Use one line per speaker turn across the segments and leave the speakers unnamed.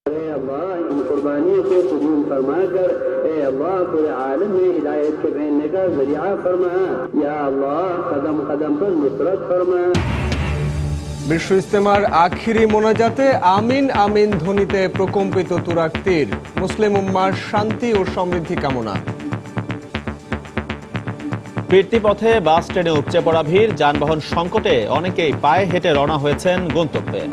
अल्लाह इन कुर्बानियों को कबूल फरमा कर अल्लाह पूरे आलम में हिदायत के फैलने का जरिया फरमा। या अल्लाह कदम कदम पर नुसरत फरमा।
বিশ্ব ইজতেমার আখিরি মোনাজাতে আমিন আমিন ধ্বনিতে প্রকম্পিত তুরাগ তীর, মুসলিম উম্মার শান্তি ও সমৃদ্ধি কামনা।
ফিরতি পথে বাস ট্রেনে উপচে পড়া ভিড়, যানবাহন সংকটে অনেকেই পায়ে হেঁটে রওনা হয়েছেন গন্তব্যে।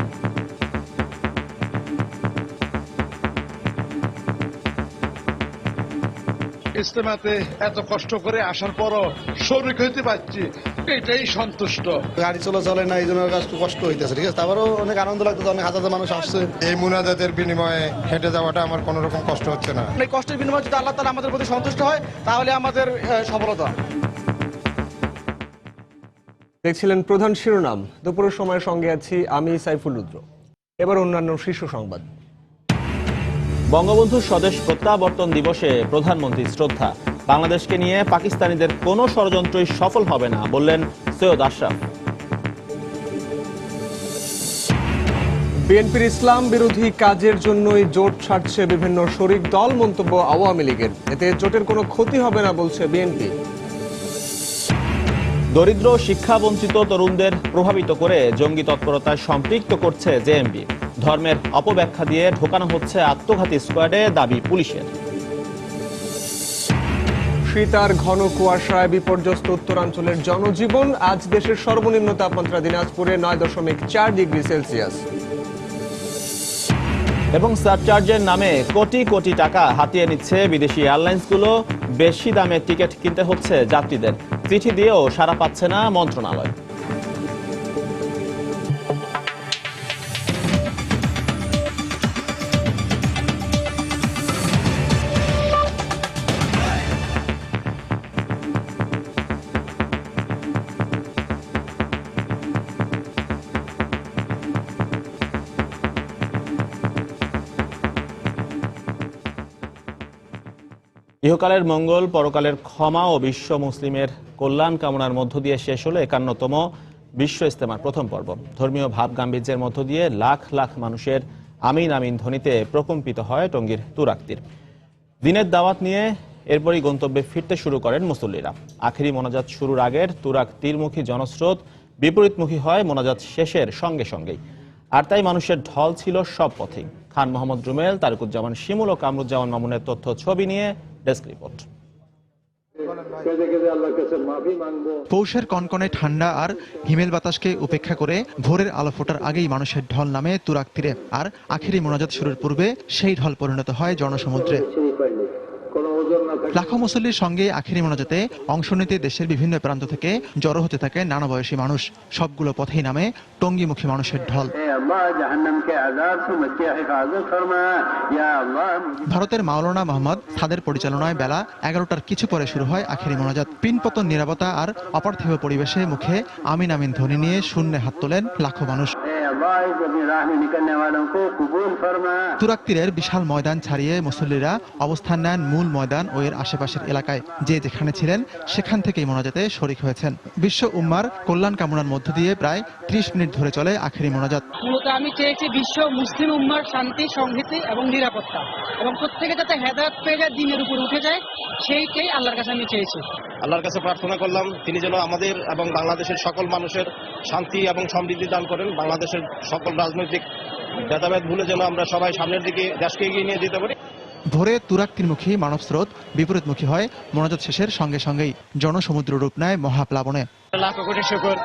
ইজতেমাতে এত কষ্ট করে আসার পরও শরীক হইতে পারছি, এটাই সন্তুষ্ট।
গাড়ি চলে না, এই জন্য কষ্ট হইতেছে, ঠিক আছে। তারপরেও অনেক আনন্দ লাগতেছে, অনেক হাজার মানুষ আসছে।
এই মুনাজাতের বিনিময়ে হেঁটে যাওয়াটা আমার কোনো রকম কষ্ট হচ্ছে না।
এই কষ্টের বিনিময়ে যদি আল্লাহ তাআলা আমাদের প্রতি সন্তুষ্ট হয় তাহলে আমাদের সফলতা।
দেখছিলেন প্রধান শিরোনাম, দুপুরের সময়ের সঙ্গে আছি আমি সাইফুল রুদ্র। এবার অন্যান্য শীর্ষ সংবাদ।
বঙ্গবন্ধু স্বদেশ প্রত্যাবর্তন দিবসে প্রধানমন্ত্রী শ্রদ্ধা, বাংলাদেশকে নিয়ে পাকিস্তানিদের কোনো ষড়যন্ত্রই সফল হবে না বললেন সৈয়দ আশরাফ।
বিএনপির ইসলাম বিরোধী কাজের জন্যই জোট ছাড়ছে বিভিন্ন শরিক দল, মন্তব্য আওয়ামী লীগের। এতে জোটের কোনো ক্ষতি হবে না বলছে বিএনপি।
দরিদ্র শিক্ষাবঞ্চিত তরুণদের প্রভাবিত করে জঙ্গি তৎপরতায় সম্পৃক্ত করছে জেএমবি। ধর্মের অপব্যাখ্যা দিয়ে ঢোকানো হচ্ছে আত্মঘাতী স্কোয়াডে, দাবি পুলিশের।
শীত আর ঘন কুয়াশায় বিপর্যস্ত উত্তরাঞ্চলের জনজীবন। আজ দেশের সর্বনিম্ন তাপমাত্রা দিনাজপুরে 9.4 ডিগ্রি সেলসিয়াস।
এবং সারচার্জের নামে কোটি কোটি টাকা হাতিয়ে নিচ্ছে বিদেশি এয়ারলাইন্সগুলো। বেশি দামে টিকিট কিনতে হচ্ছে যাত্রীদের, চিঠি দিয়েও সাড়া পাচ্ছে না মন্ত্রণালয়। ইহকালের মঙ্গল, পরকালের ক্ষমা ও বিশ্ব মুসলিমের কল্যাণ কামনার মধ্য দিয়ে শেষ হলো 51তম বিশ্ব ইজতেমার প্রথম পর্ব। ধর্মীয় ভাব গাম্ভীর্যের মধ্য দিয়ে লাখ লাখ মানুষের আমিন আমিন ধ্বনিতে প্রকম্পিত হয় টঙ্গীর তুরাগ তীর। দিনের দাওয়াত নিয়ে এরপরই গন্তব্যে ফিরতে শুরু করেন মুসল্লিরা। আখেরি মোনাজাত শুরুর আগের তুরাগ তীরমুখী জনস্রোত বিপরীতমুখী হয় মোনাজাত শেষের সঙ্গে সঙ্গেই। আর তাই মানুষের ঢল ছিল সব পথেই। খান মোহাম্মদ রুমেল, তারিকুজ্জামান শিমুল ও কামরুজ্জামান মামুনের তথ্য ছবি নিয়ে ডেস্ক রিপোর্ট।
পৌষের কনকনে ঠান্ডা আর হিমেল বাতাসকে উপেক্ষা করে ভোরের আলো ফোটার আগেই মানুষের ঢল নামে তুরাগ তীরে। আর আখেরি মোনাজাত শুরুর পূর্বে সেই ঢল পরিণত হয় জনসমুদ্রে। লাখো মুসল্লির সঙ্গে আখেরি মোনাজাতে অংশ নিতে দেশের বিভিন্ন প্রান্ত থেকে জড়ো হতে থাকে নানা বয়সী মানুষ। সবগুলো পথেই নামে টঙ্গীমুখী মানুষের ঢল। ভারতের মাওলানা মোহাম্মদ সাদের পরিচালনায় বেলা 11টার কিছু পরে শুরু হয় আখেরি মোনাজাত। পিনপতন নিরাপত্তা আর অপার্থিব পরিবেশে মুখে আমিন আমিন ধ্বনি নিয়ে শূন্যে হাত তোলেন লাখো মানুষ। তুরাগ তীরের বিশাল ময়দান ছাড়িয়ে মুসল্লিরা অবস্থান নেন মূল ময়দান ও এর আশেপাশের এলাকায়। যে যেখানে ছিলেন সেখান থেকেই মোনাজাতে শরীক হয়েছেন। বিশ্ব উম্মার কল্যাণ কামনার মধ্য দিয়ে প্রায় 30 মিনিট ধরে চলে আখেরি মোনাজাত।
মূলত আমি চেয়েছি বিশ্ব মুসলিম উম্মার শান্তি, সংহতি এবং নিরাপত্তা, এবং প্রত্যেকে যাতে হেদায়েত পেয়ে যায়, দিনের উপর উঠে যায়, সেইটাই আল্লাহর কাছে আমি চেয়েছি।
আল্লাহর কাছে প্রার্থনা করলাম তিনি যেন আমাদের এবং বাংলাদেশের সকল মানুষের শান্তি এবং সমৃদ্ধি দান করেন। বাংলাদেশের সকল রাজনৈতিক ভেদাভেদ ভুলে যেন আমরা সবাই সামনের দিকে দেশকে এগিয়ে নিয়ে যেতে পারি।
ভোরে তুরাগ তীরমুখী মানব স্রোত বিপরীতমুখী হয় মোনাজাত শেষের সঙ্গে সঙ্গেই। জনসমুদ্র রূপ নেয় মহাপ্লাবনে।
লাখো কোটি শুকর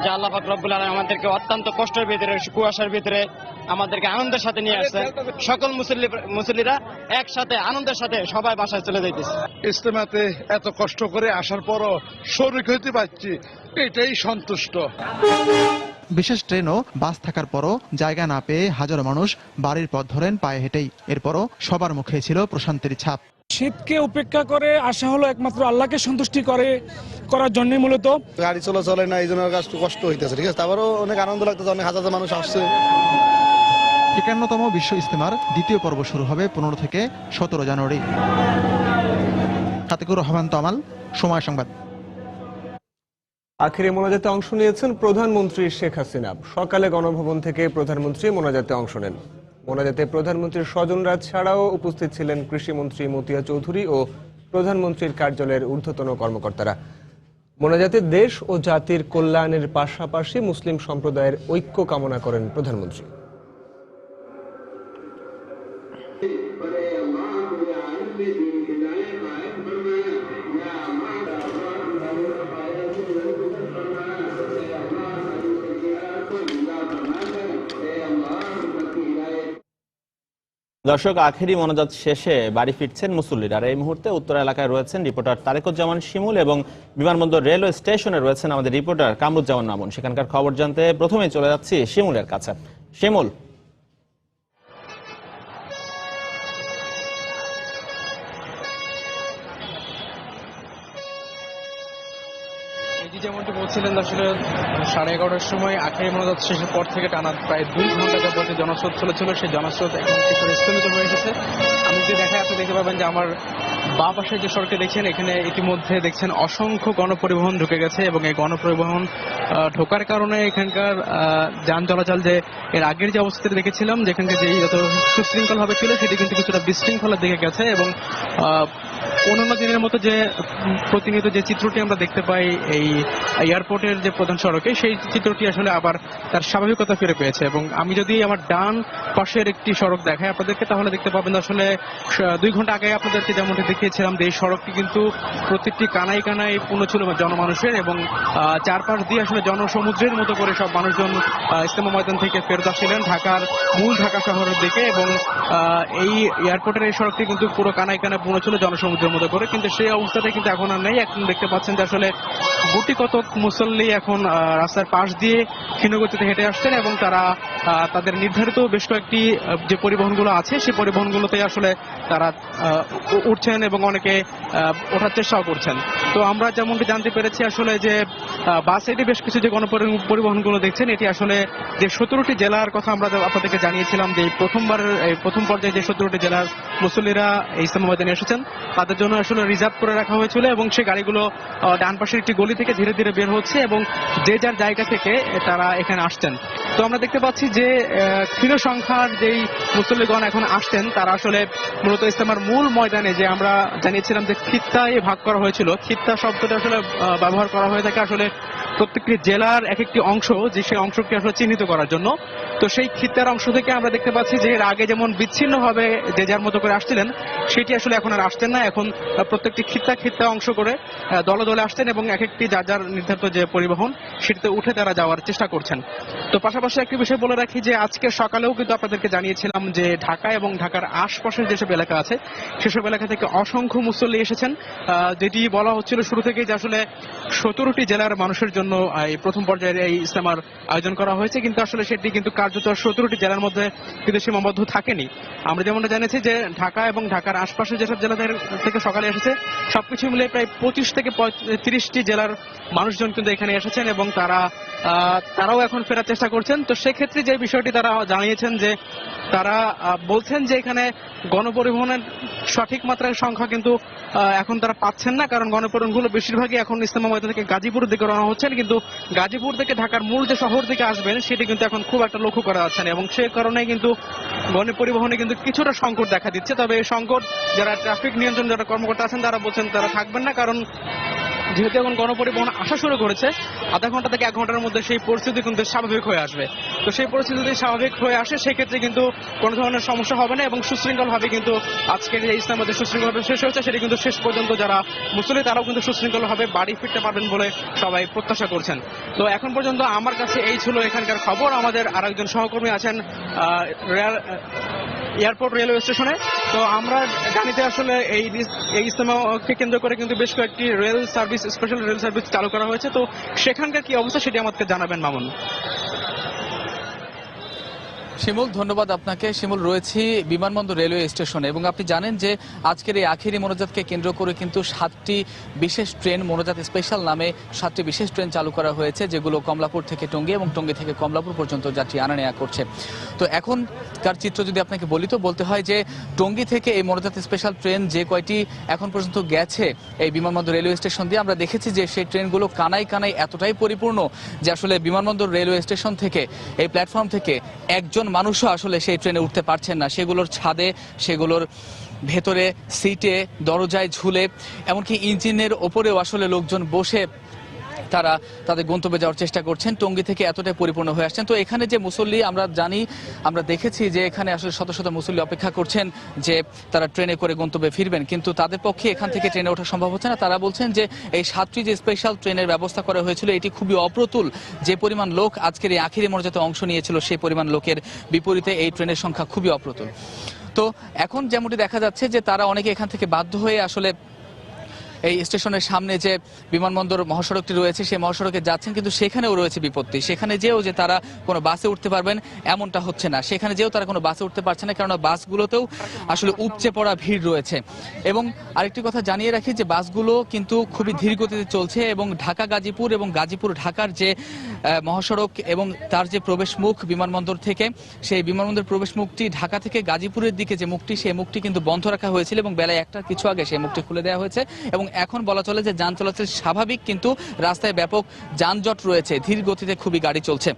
যে আল্লাহ পাক রব্বুল আলামিন আমাদেরকে অত্যন্ত কষ্টের ভিতরে, কুয়াশার ভিতরে আমাদেরকে আনন্দের সাথে নিয়ে আসছেন। সকল মুসল্লিরা একসাথে আনন্দের সাথে সবাই বাসায় চলে যাইতেছে।
ইজতেমাতে এত কষ্ট করে আসার পরও শরীক হইতে পারছি, এটাই সন্তুষ্ট।
বিশেষ ট্রেন ও বাস থাকার পরও জায়গা না পেয়ে হাজারো মানুষ বাড়ির পথ ধরেন পায়ে হেঁটেই। এরপরও সবার মুখে ছিল প্রশান্তির ছাপ।
শীতকে উপেক্ষা করে আসা হলো একমাত্র আল্লাহকে সন্তুষ্টি করার জন্য। মূলত
গাড়ি চলে না, এই জন্য কষ্ট হইতেছে, ঠিক আছে। তারপরেও অনেক আনন্দ লাগতেছে, অনেক হাজার মানুষ আসছে।
51তম বিশ্ব ইজতেমার দ্বিতীয় পর্ব শুরু হবে 15 থেকে 17 জানুয়ারি। সাতিকুর রহমান তমাল, সময় সংবাদ।
আখেরি মোনাজাতে অংশ নিয়েছেন প্রধানমন্ত্রী শেখ হাসিনা। সকালে গণভবন থেকে প্রধানমন্ত্রী মোনাজাতে অংশ নেন। মোনাজাতে প্রধানমন্ত্রীর স্বজনরা ছাড়াও উপস্থিত ছিলেন কৃষিমন্ত্রী মতিয়া চৌধুরী ও প্রধানমন্ত্রীর কার্যালয়ের ঊর্ধ্বতন কর্মকর্তারা। মোনাজাতে দেশ ও জাতির কল্যাণের পাশাপাশি মুসলিম সম্প্রদায়ের ঐক্য কামনা করেন প্রধানমন্ত্রী।
দর্শক, আখেরি মোনাজাত শেষে বাড়ি ফিরছেন মুসল্লিরা। আর এই মুহূর্তে উত্তর এলাকায় রয়েছেন রিপোর্টার তারেকুজ্জামান শিমুল এবং বিমানবন্দর রেলওয়ে স্টেশনে রয়েছেন আমাদের রিপোর্টার কামরুজ্জামান মামুন। সেখানকার খবর জানতে প্রথমেই চলে যাচ্ছি শিমুলের কাছে। শিমুল,
যেমনটি বলছিলেন, আসলে 11:30টার সময় আখেরি মোনাজাত শেষের পর থেকে টানা প্রায় 2 ঘন্টা যাবত জনস্রোত চলেছিল। সেই জনস্রোত এখন কিছুটা স্থগিত হয়ে এসেছে। আমি যদি দেখাই, আপনি দেখতে পাবেন যে আমার বাঁ পাশে যে সড়কে দেখছেন, এখানে ইতিমধ্যে দেখছেন অসংখ্য গণপরিবহন ঢুকে গেছে এবং এই গণপরিবহন ঢোকার কারণে এখানকার যান চলাচল যে এর আগের যে অবস্থাতে দেখেছিলাম, যেখানে যে যত সুশৃঙ্খল ভাবে ছিল, সেটি কিন্তু কিছুটা বিশৃঙ্খলার দিকে গেছে এবং অন্যান্য দিনের মতো যে প্রতিনিয়ত যে চিত্রটি আমরা দেখতে পাই এই এয়ারপোর্টের যে প্রধান সড়কে, সেই চিত্রটি আসলে আবার তার স্বাভাবিকতা ফিরে পেয়েছে। এবং আমি যদি আমার ডান পাশের একটি সড়ক দেখাই আপনাদেরকে, তাহলে দেখতে পাবেন আসলে 2 ঘন্টা আগে আপনাদেরকে যেমনটি দেখিয়েছিলাম যে এই সড়কটি কিন্তু প্রত্যেকটি কানায় কানায় পূর্ণ ছিল জনমানুষের এবং চারপাশ দিয়ে আসলে জনসমুদ্রের মতো করে সব মানুষজন ইজতেমা ময়দান থেকে ফেরত আসছিলেন ঢাকার মূল ঢাকা শহরের দিকে। এবং এই এয়ারপোর্টের এই সড়কটি কিন্তু পুরো কানায় কানায় পূর্ণ ছিল জনসমুদ্রের মতো করে, কিন্তু সেই অবস্থাটা কিন্তু এখন আর নেই। এখন দেখতে পাচ্ছেন যে আসলে গুটি কতক মুসল্লি এখন রাস্তার পাশ দিয়ে ক্ষীণগতিতে হেঁটে আসছেন এবং তারা তাদের নির্ধারিত বেশ কয়েকটি যে পরিবহনগুলো আছে সেই পরিবহনগুলোতে আসলে তারা উঠছেন এবং অনেকে ওঠার চেষ্টাও করছেন। তো আমরা যেমনটি জানতে পেরেছি আসলে যে বাস সাইডে বেশ কিছু যে গণপরিবহনগুলো দেখছেন, এটি আসলে যে 17টি জেলার কথা আমরা আপনাদেরকে জানিয়েছিলাম যে প্রথম পর্যায়ে যে 17টি জেলার মুসল্লিরা ইজতেমা ময়দানে এসেছেন, তাদের জন্য আসলে রিজার্ভ করে রাখা হয়েছিল এবং সেই গাড়িগুলো ডান পাশের একটি গলি থেকে ধীরে ধীরে বের হচ্ছে এবং যে যার জায়গা থেকে তারা এখানে আসছেন। তো আমরা দেখতে পাচ্ছি যে ক্ষীণ সংখ্যার যেই মুসল্লিগণ এখন আসছেন, তারা আসলে মূলত ইজতেমার মূল ময়দানে, যে আমরা জানিয়েছিলাম যে খিত্তায় ভাগ করা হয়েছিল, খিত্তা শব্দটা আসলে ব্যবহার করা হয়ে থাকে আসলে প্রত্যেকটি জেলার এক একটি অংশ, যে সেই অংশকে আসলে চিহ্নিত করার জন্য। তো সেই খিত্তার অংশ থেকে আমরা দেখতে পাচ্ছি যে এর আগে যেমন বিচ্ছিন্নভাবে যে যার মতো করে আসছিলেন, সেটি আসলে এখন আর আসছেন না। এখন প্রত্যেকটি খিত্তা অংশ করে দলে দলে আসছেন এবং এক একটি যার যার নির্ধারিত যে পরিবহন সেটিতে উঠে তারা যাওয়ার চেষ্টা করছেন। তো পাশাপাশি একটি বিষয় বলে রাখি যে আজকে সকালেও কিন্তু আপনাদেরকে জানিয়েছিলাম যে ঢাকা এবং ঢাকার আশপাশের যেসব এলাকা আছে সেসব এলাকা থেকে অসংখ্য মুসল্লি এসেছেন, যেটি বলা হচ্ছিল শুরু থেকেই যে আসলে 17টি জেলার মানুষের জন্য এই প্রথম পর্যায়ে এই ইজতেমার আয়োজন করা হয়েছে, কিন্তু আসলে সেটি কিন্তু কার্যত 17টি জেলার মধ্যে কিন্তু সীমাবদ্ধ থাকেনি। আমরা যেমনটা জানিয়েছি যে ঢাকা এবং ঢাকার আশপাশে যেসব জেলা থেকে সকালে এসেছে, সবকিছু মিলে প্রায় 25 থেকে 30টি জেলার মানুষজন কিন্তু এখানে এসেছেন এবং তারাও এখন ফেরার চেষ্টা করছেন। তো সেক্ষেত্রে যে বিষয়টি তারা জানিয়েছেন যে তারা বলছেন যে এখানে গণপরিবহনের সঠিক মাত্রার সংখ্যা কিন্তু এখন তারা পাচ্ছেন না, কারণ গণপরিবহনগুলো বেশিরভাগই এখন ইজতেমা ময়দান থেকে গাজীপুরের দিকে রওনা হচ্ছেন, কিন্তু গাজীপুর থেকে ঢাকার মূল যে শহর থেকে আসবেন সেটি কিন্তু এখন খুব একটা লক্ষ্য করা যাচ্ছে না এবং সে কারণে কিন্তু গণপরিবহনে কিন্তু কিছুটা সংকট দেখা দিচ্ছে। তবে এই সংকট যারা ট্রাফিক নিয়ন্ত্রণ যারা কর্মকর্তা আছেন তারা বলছেন তারা থাকবেন না, কারণ যেহেতু এখন গণপরিবহন আসা শুরু করেছে, আধা ঘন্টা থেকে 1 ঘন্টার মধ্যে সেই পরিস্থিতি কিন্তু স্বাভাবিক হয়ে আসবে। তো সেই পরিস্থিতি যদি স্বাভাবিক হয়ে আসে সেক্ষেত্রে কিন্তু কোনো ধরনের সমস্যা হবে না এবং সুশৃঙ্খলভাবে কিন্তু আজকের যে ইজতেমা সুশৃঙ্খলভাবে শেষ হয়েছে সেটি কিন্তু শেষ পর্যন্ত যারা মুসল্লি তারাও কিন্তু সুশৃঙ্খলভাবে বাড়ি ফিরতে পারবেন বলে সবাই প্রত্যাশা করছেন। তো এখন পর্যন্ত আমার কাছে এই ছিল এখানকার খবর। আমাদের আরেকজন সহকর্মী আছেন এয়ারপোর্ট রেলওয়ে স্টেশনে। তো আমরা জানিতে আসলে এই ইজতেমাকে কেন্দ্র করে কিন্তু বেশ কয়েকটি rail service, special rail service চালু করা হয়েছে। তো সেখানকার কি অবস্থা সেটি আমাকে জানাবেন মামুন।
শিমুল, ধন্যবাদ আপনাকে। শিমুল, রয়েছি বিমানবন্দর রেলওয়ে স্টেশনে এবং আপনি জানেন যে আজকের এই আখেরি মোনাজাতকে কেন্দ্র করে কিন্তু 7টি বিশেষ ট্রেন, মোনাজাত স্পেশাল নামে 7টি বিশেষ ট্রেন চালু করা হয়েছে, যেগুলো কমলাপুর থেকে টঙ্গী এবং টঙ্গী থেকে কমলাপুর পর্যন্ত যাত্রী আনা নেওয়া করছে। তো এখনকার চিত্র যদি আপনাকে বলি তো বলতে হয় যে টঙ্গী থেকে এই মোনাজাত স্পেশাল ট্রেন যে কয়টি এখন পর্যন্ত গেছে এই বিমানবন্দর রেলওয়ে স্টেশন দিয়ে, আমরা দেখেছি যে সেই ট্রেনগুলো কানায় কানায় এতটাই পরিপূর্ণ যে আসলে বিমানবন্দর রেলওয়ে স্টেশন থেকে, এই প্ল্যাটফর্ম থেকে একজন মানুষও আসলে সেই ট্রেনে উঠতে পারছেন না। সেগুলোর ছাদে, সেগুলোর ভেতরে, সিটে, দরজায় ঝুলে, এমনকি ইঞ্জিনের ওপরেও আসলে লোকজন বসে তারা তাদের গন্তব্যে যাওয়ার চেষ্টা করছেন। টঙ্গী থেকে এতটাই পরিপূর্ণ হয়ে আসছেন। তো এখানে যে মুসল্লি আমরা জানি, আমরা দেখেছি যে এখানে আসলে শত শত মুসল্লি অপেক্ষা করছেন যে তারা ট্রেনে করে গন্তব্যে ফিরবেন, কিন্তু তাদের পক্ষে এখান থেকে ট্রেনে ওঠা সম্ভব হচ্ছে না। তারা বলছেন যে এই 7টি যে স্পেশাল ট্রেনের ব্যবস্থা করা হয়েছিল এটি খুবই অপ্রতুল। যে পরিমাণ লোক আজকের এই আখিরি মোনাজাতে অংশ নিয়েছিল সেই পরিমাণ লোকের বিপরীতে এই ট্রেনের সংখ্যা খুবই অপ্রতুল। তো এখন যেমনটি দেখা যাচ্ছে যে তারা অনেকে এখান থেকে বাধ্য হয়ে আসলে এই স্টেশনের সামনে যে বিমানবন্দর মহাসড়কটি রয়েছে সেই মহাসড়কে যাচ্ছেন, কিন্তু সেখানেও রয়েছে বিপত্তি। সেখানে যেও যে তারা কোনো বাসে উঠতে পারবেন এমনটা হচ্ছে না, সেখানে যেও তারা কোনো বাসে উঠতে পারছে না, কেননা বাসগুলোতেও আসলে উপচে পড়া ভিড় রয়েছে। এবং আরেকটি কথা জানিয়ে রাখি যে বাসগুলো কিন্তু খুবই ধীর গতিতে চলছে এবং ঢাকা গাজীপুর এবং গাজীপুর ঢাকার যে মহাসড়ক এবং তার যে প্রবেশ মুখ বিমানবন্দর থেকে, সেই বিমানবন্দর প্রবেশ মুখটি ঢাকা থেকে গাজীপুরের দিকে যে মুখটি, সেই মুখটি কিন্তু বন্ধ রাখা হয়েছিল এবং বেলায় 1টার কিছু আগে সেই মুখটি খুলে দেওয়া হয়েছে। এবং এখন বলা চলে যে যান চলাচল স্বাভাবিক, কিন্তু রাস্তায় ব্যাপক যানজট রয়েছে, ধীর গতিতে খুবই গাড়ি চলছে।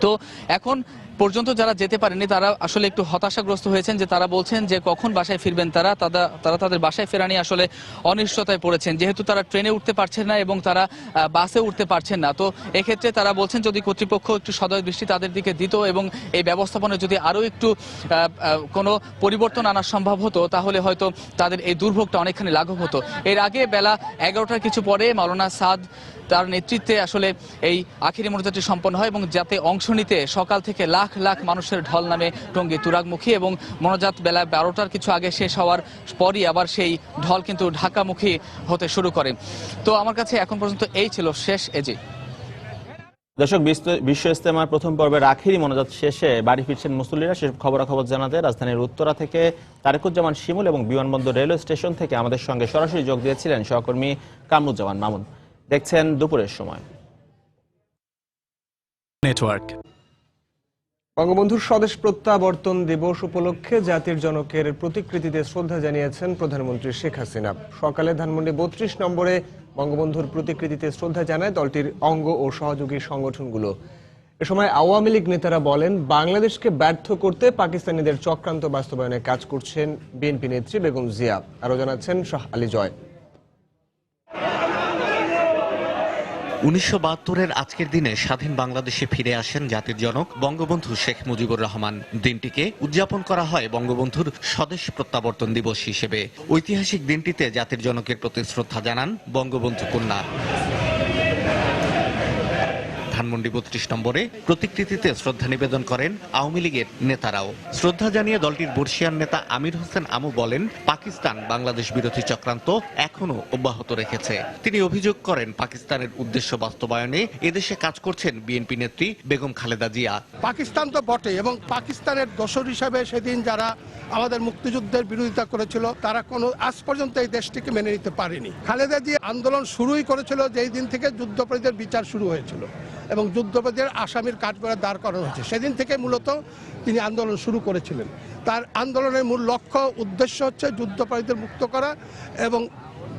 তো এখন পর্যন্ত যারা যেতে পারেনি তারা আসলে একটু হতাশাগ্রস্ত হয়েছেন, যে তারা বলছেন যে কখন বাসায় ফিরবেন তারা তাদের বাসায় ফেরা নিয়ে আসলে অনিশ্চয়তায় পড়েছেন, যেহেতু তারা ট্রেনে উঠতে পারছেন না এবং তারা বাসে উঠতে পারছেন না। তো এক্ষেত্রে তারা বলছেন যদি কর্তৃপক্ষ একটু সদয় দৃষ্টি তাদের দিকে দিত এবং এই ব্যবস্থাপনায় যদি আরও একটু কোনো পরিবর্তন আনা সম্ভব হতো, তাহলে হয়তো তাদের এই দুর্ভোগটা অনেকখানি লাঘব হতো। এর আগে বেলা 11টার কিছু পরে মাওলানা সাদ তার নেতৃত্বে আসলে এই আখিরি মোনাজাতটি সম্পন্ন হয় এবং যাতে অংশ নিতে সকাল থেকে লাখ লাখ মানুষের ঢল নামে টঙ্গী তুরাগমুখী, এবং মোনাজাত বেলা 12টার কিছু আগে শেষ হওয়ার পরই আবার সেই ঢল কিন্তু ঢাকামুখী হতে শুরু করে। তো আমার কাছে এখন পর্যন্ত এই ছিল শেষ এজি।
দর্শক, বিশ্ব ইজতেমার প্রথম পর্বের আখিরি মোনাজাত শেষে বাড়ি ফিরছেন মুসল্লিরা। সেসব খবরাখবর জানাতে রাজধানীর উত্তরা থেকে তারেকুজ্জামান শিমুল এবং বিমানবন্দর রেলওয়ে স্টেশন থেকে আমাদের সঙ্গে সরাসরি যোগ দিয়েছিলেন সহকর্মী কামরুজ্জামান মামুন। দেখছেন দুপুরের সময়
নেটওয়ার্ক।
বঙ্গবন্ধুর স্বদেশ প্রত্যাবর্তন দিবস উপলক্ষে জাতির জনকের প্রতিকৃতিতে শ্রদ্ধা জানিয়েছেন প্রধানমন্ত্রী শেখ হাসিনা। সকালে ধানমন্ডি 32 নম্বরে বঙ্গবন্ধুর প্রতিকৃতিতে শ্রদ্ধা জানায় দলটির অঙ্গ ও সহযোগী সংগঠনগুলো। এ সময় আওয়ামী লীগ নেতারা বলেন, বাংলাদেশকে ব্যর্থ করতে পাকিস্তানিদের চক্রান্ত বাস্তবায়নে কাজ করছেন বিএনপি নেত্রী বেগম জিয়া। আরও জানাচ্ছেন শাহ আলী জয়।
1972-এর আজকের দিনে স্বাধীন বাংলাদেশে ফিরে আসেন জাতির জনক বঙ্গবন্ধু শেখ মুজিবুর রহমান। দিনটিকে উদযাপন করা হয় বঙ্গবন্ধুর স্বদেশ প্রত্যাবর্তন দিবস হিসেবে। ঐতিহাসিক দিনটিতে জাতির জনকের প্রতি শ্রদ্ধা জানান বঙ্গবন্ধু কন্যা। ধানমন্ডি 32 নম্বরে প্রতিকৃতিতে শ্রদ্ধা নিবেদন করেন আওয়ামী লীগের নেতারাও। শ্রদ্ধা জানিয়ে দলটির বর্ষিয়ান নেতা আমির হোসেন আমু বলেন, পাকিস্তান বাংলাদেশ বিরোধী চক্রান্ত এখনো অব্যাহত রেখেছে। তিনি অভিযোগ করেন, পাকিস্তানের উদ্দেশ্য বাস্তবায়নে এদেশে কাজ করছেন বিএনপি নেত্রী বেগম খালেদা জিয়া।
পাকিস্তান তো বটে, এবং পাকিস্তানের দোসর হিসাবে সেদিন যারা আমাদের মুক্তিযুদ্ধের বিরোধিতা করেছিল তারা কোনো আজ পর্যন্ত এই দেশটিকে মেনে নিতে পারেনি। খালেদা জিয়া আন্দোলন শুরুই করেছিল যেই দিন থেকে যুদ্ধাপরাধীদের বিচার শুরু হয়েছিল এবং যুদ্ধাপরাধীদের আসামির কাঠগড়ায় দাঁড় করানো হয়েছে। সেদিন থেকে মূলত তিনি আন্দোলন শুরু করেছিলেন। তার আন্দোলনের মূল লক্ষ্য উদ্দেশ্য হচ্ছে যুদ্ধাপরাধীদের মুক্ত করা এবং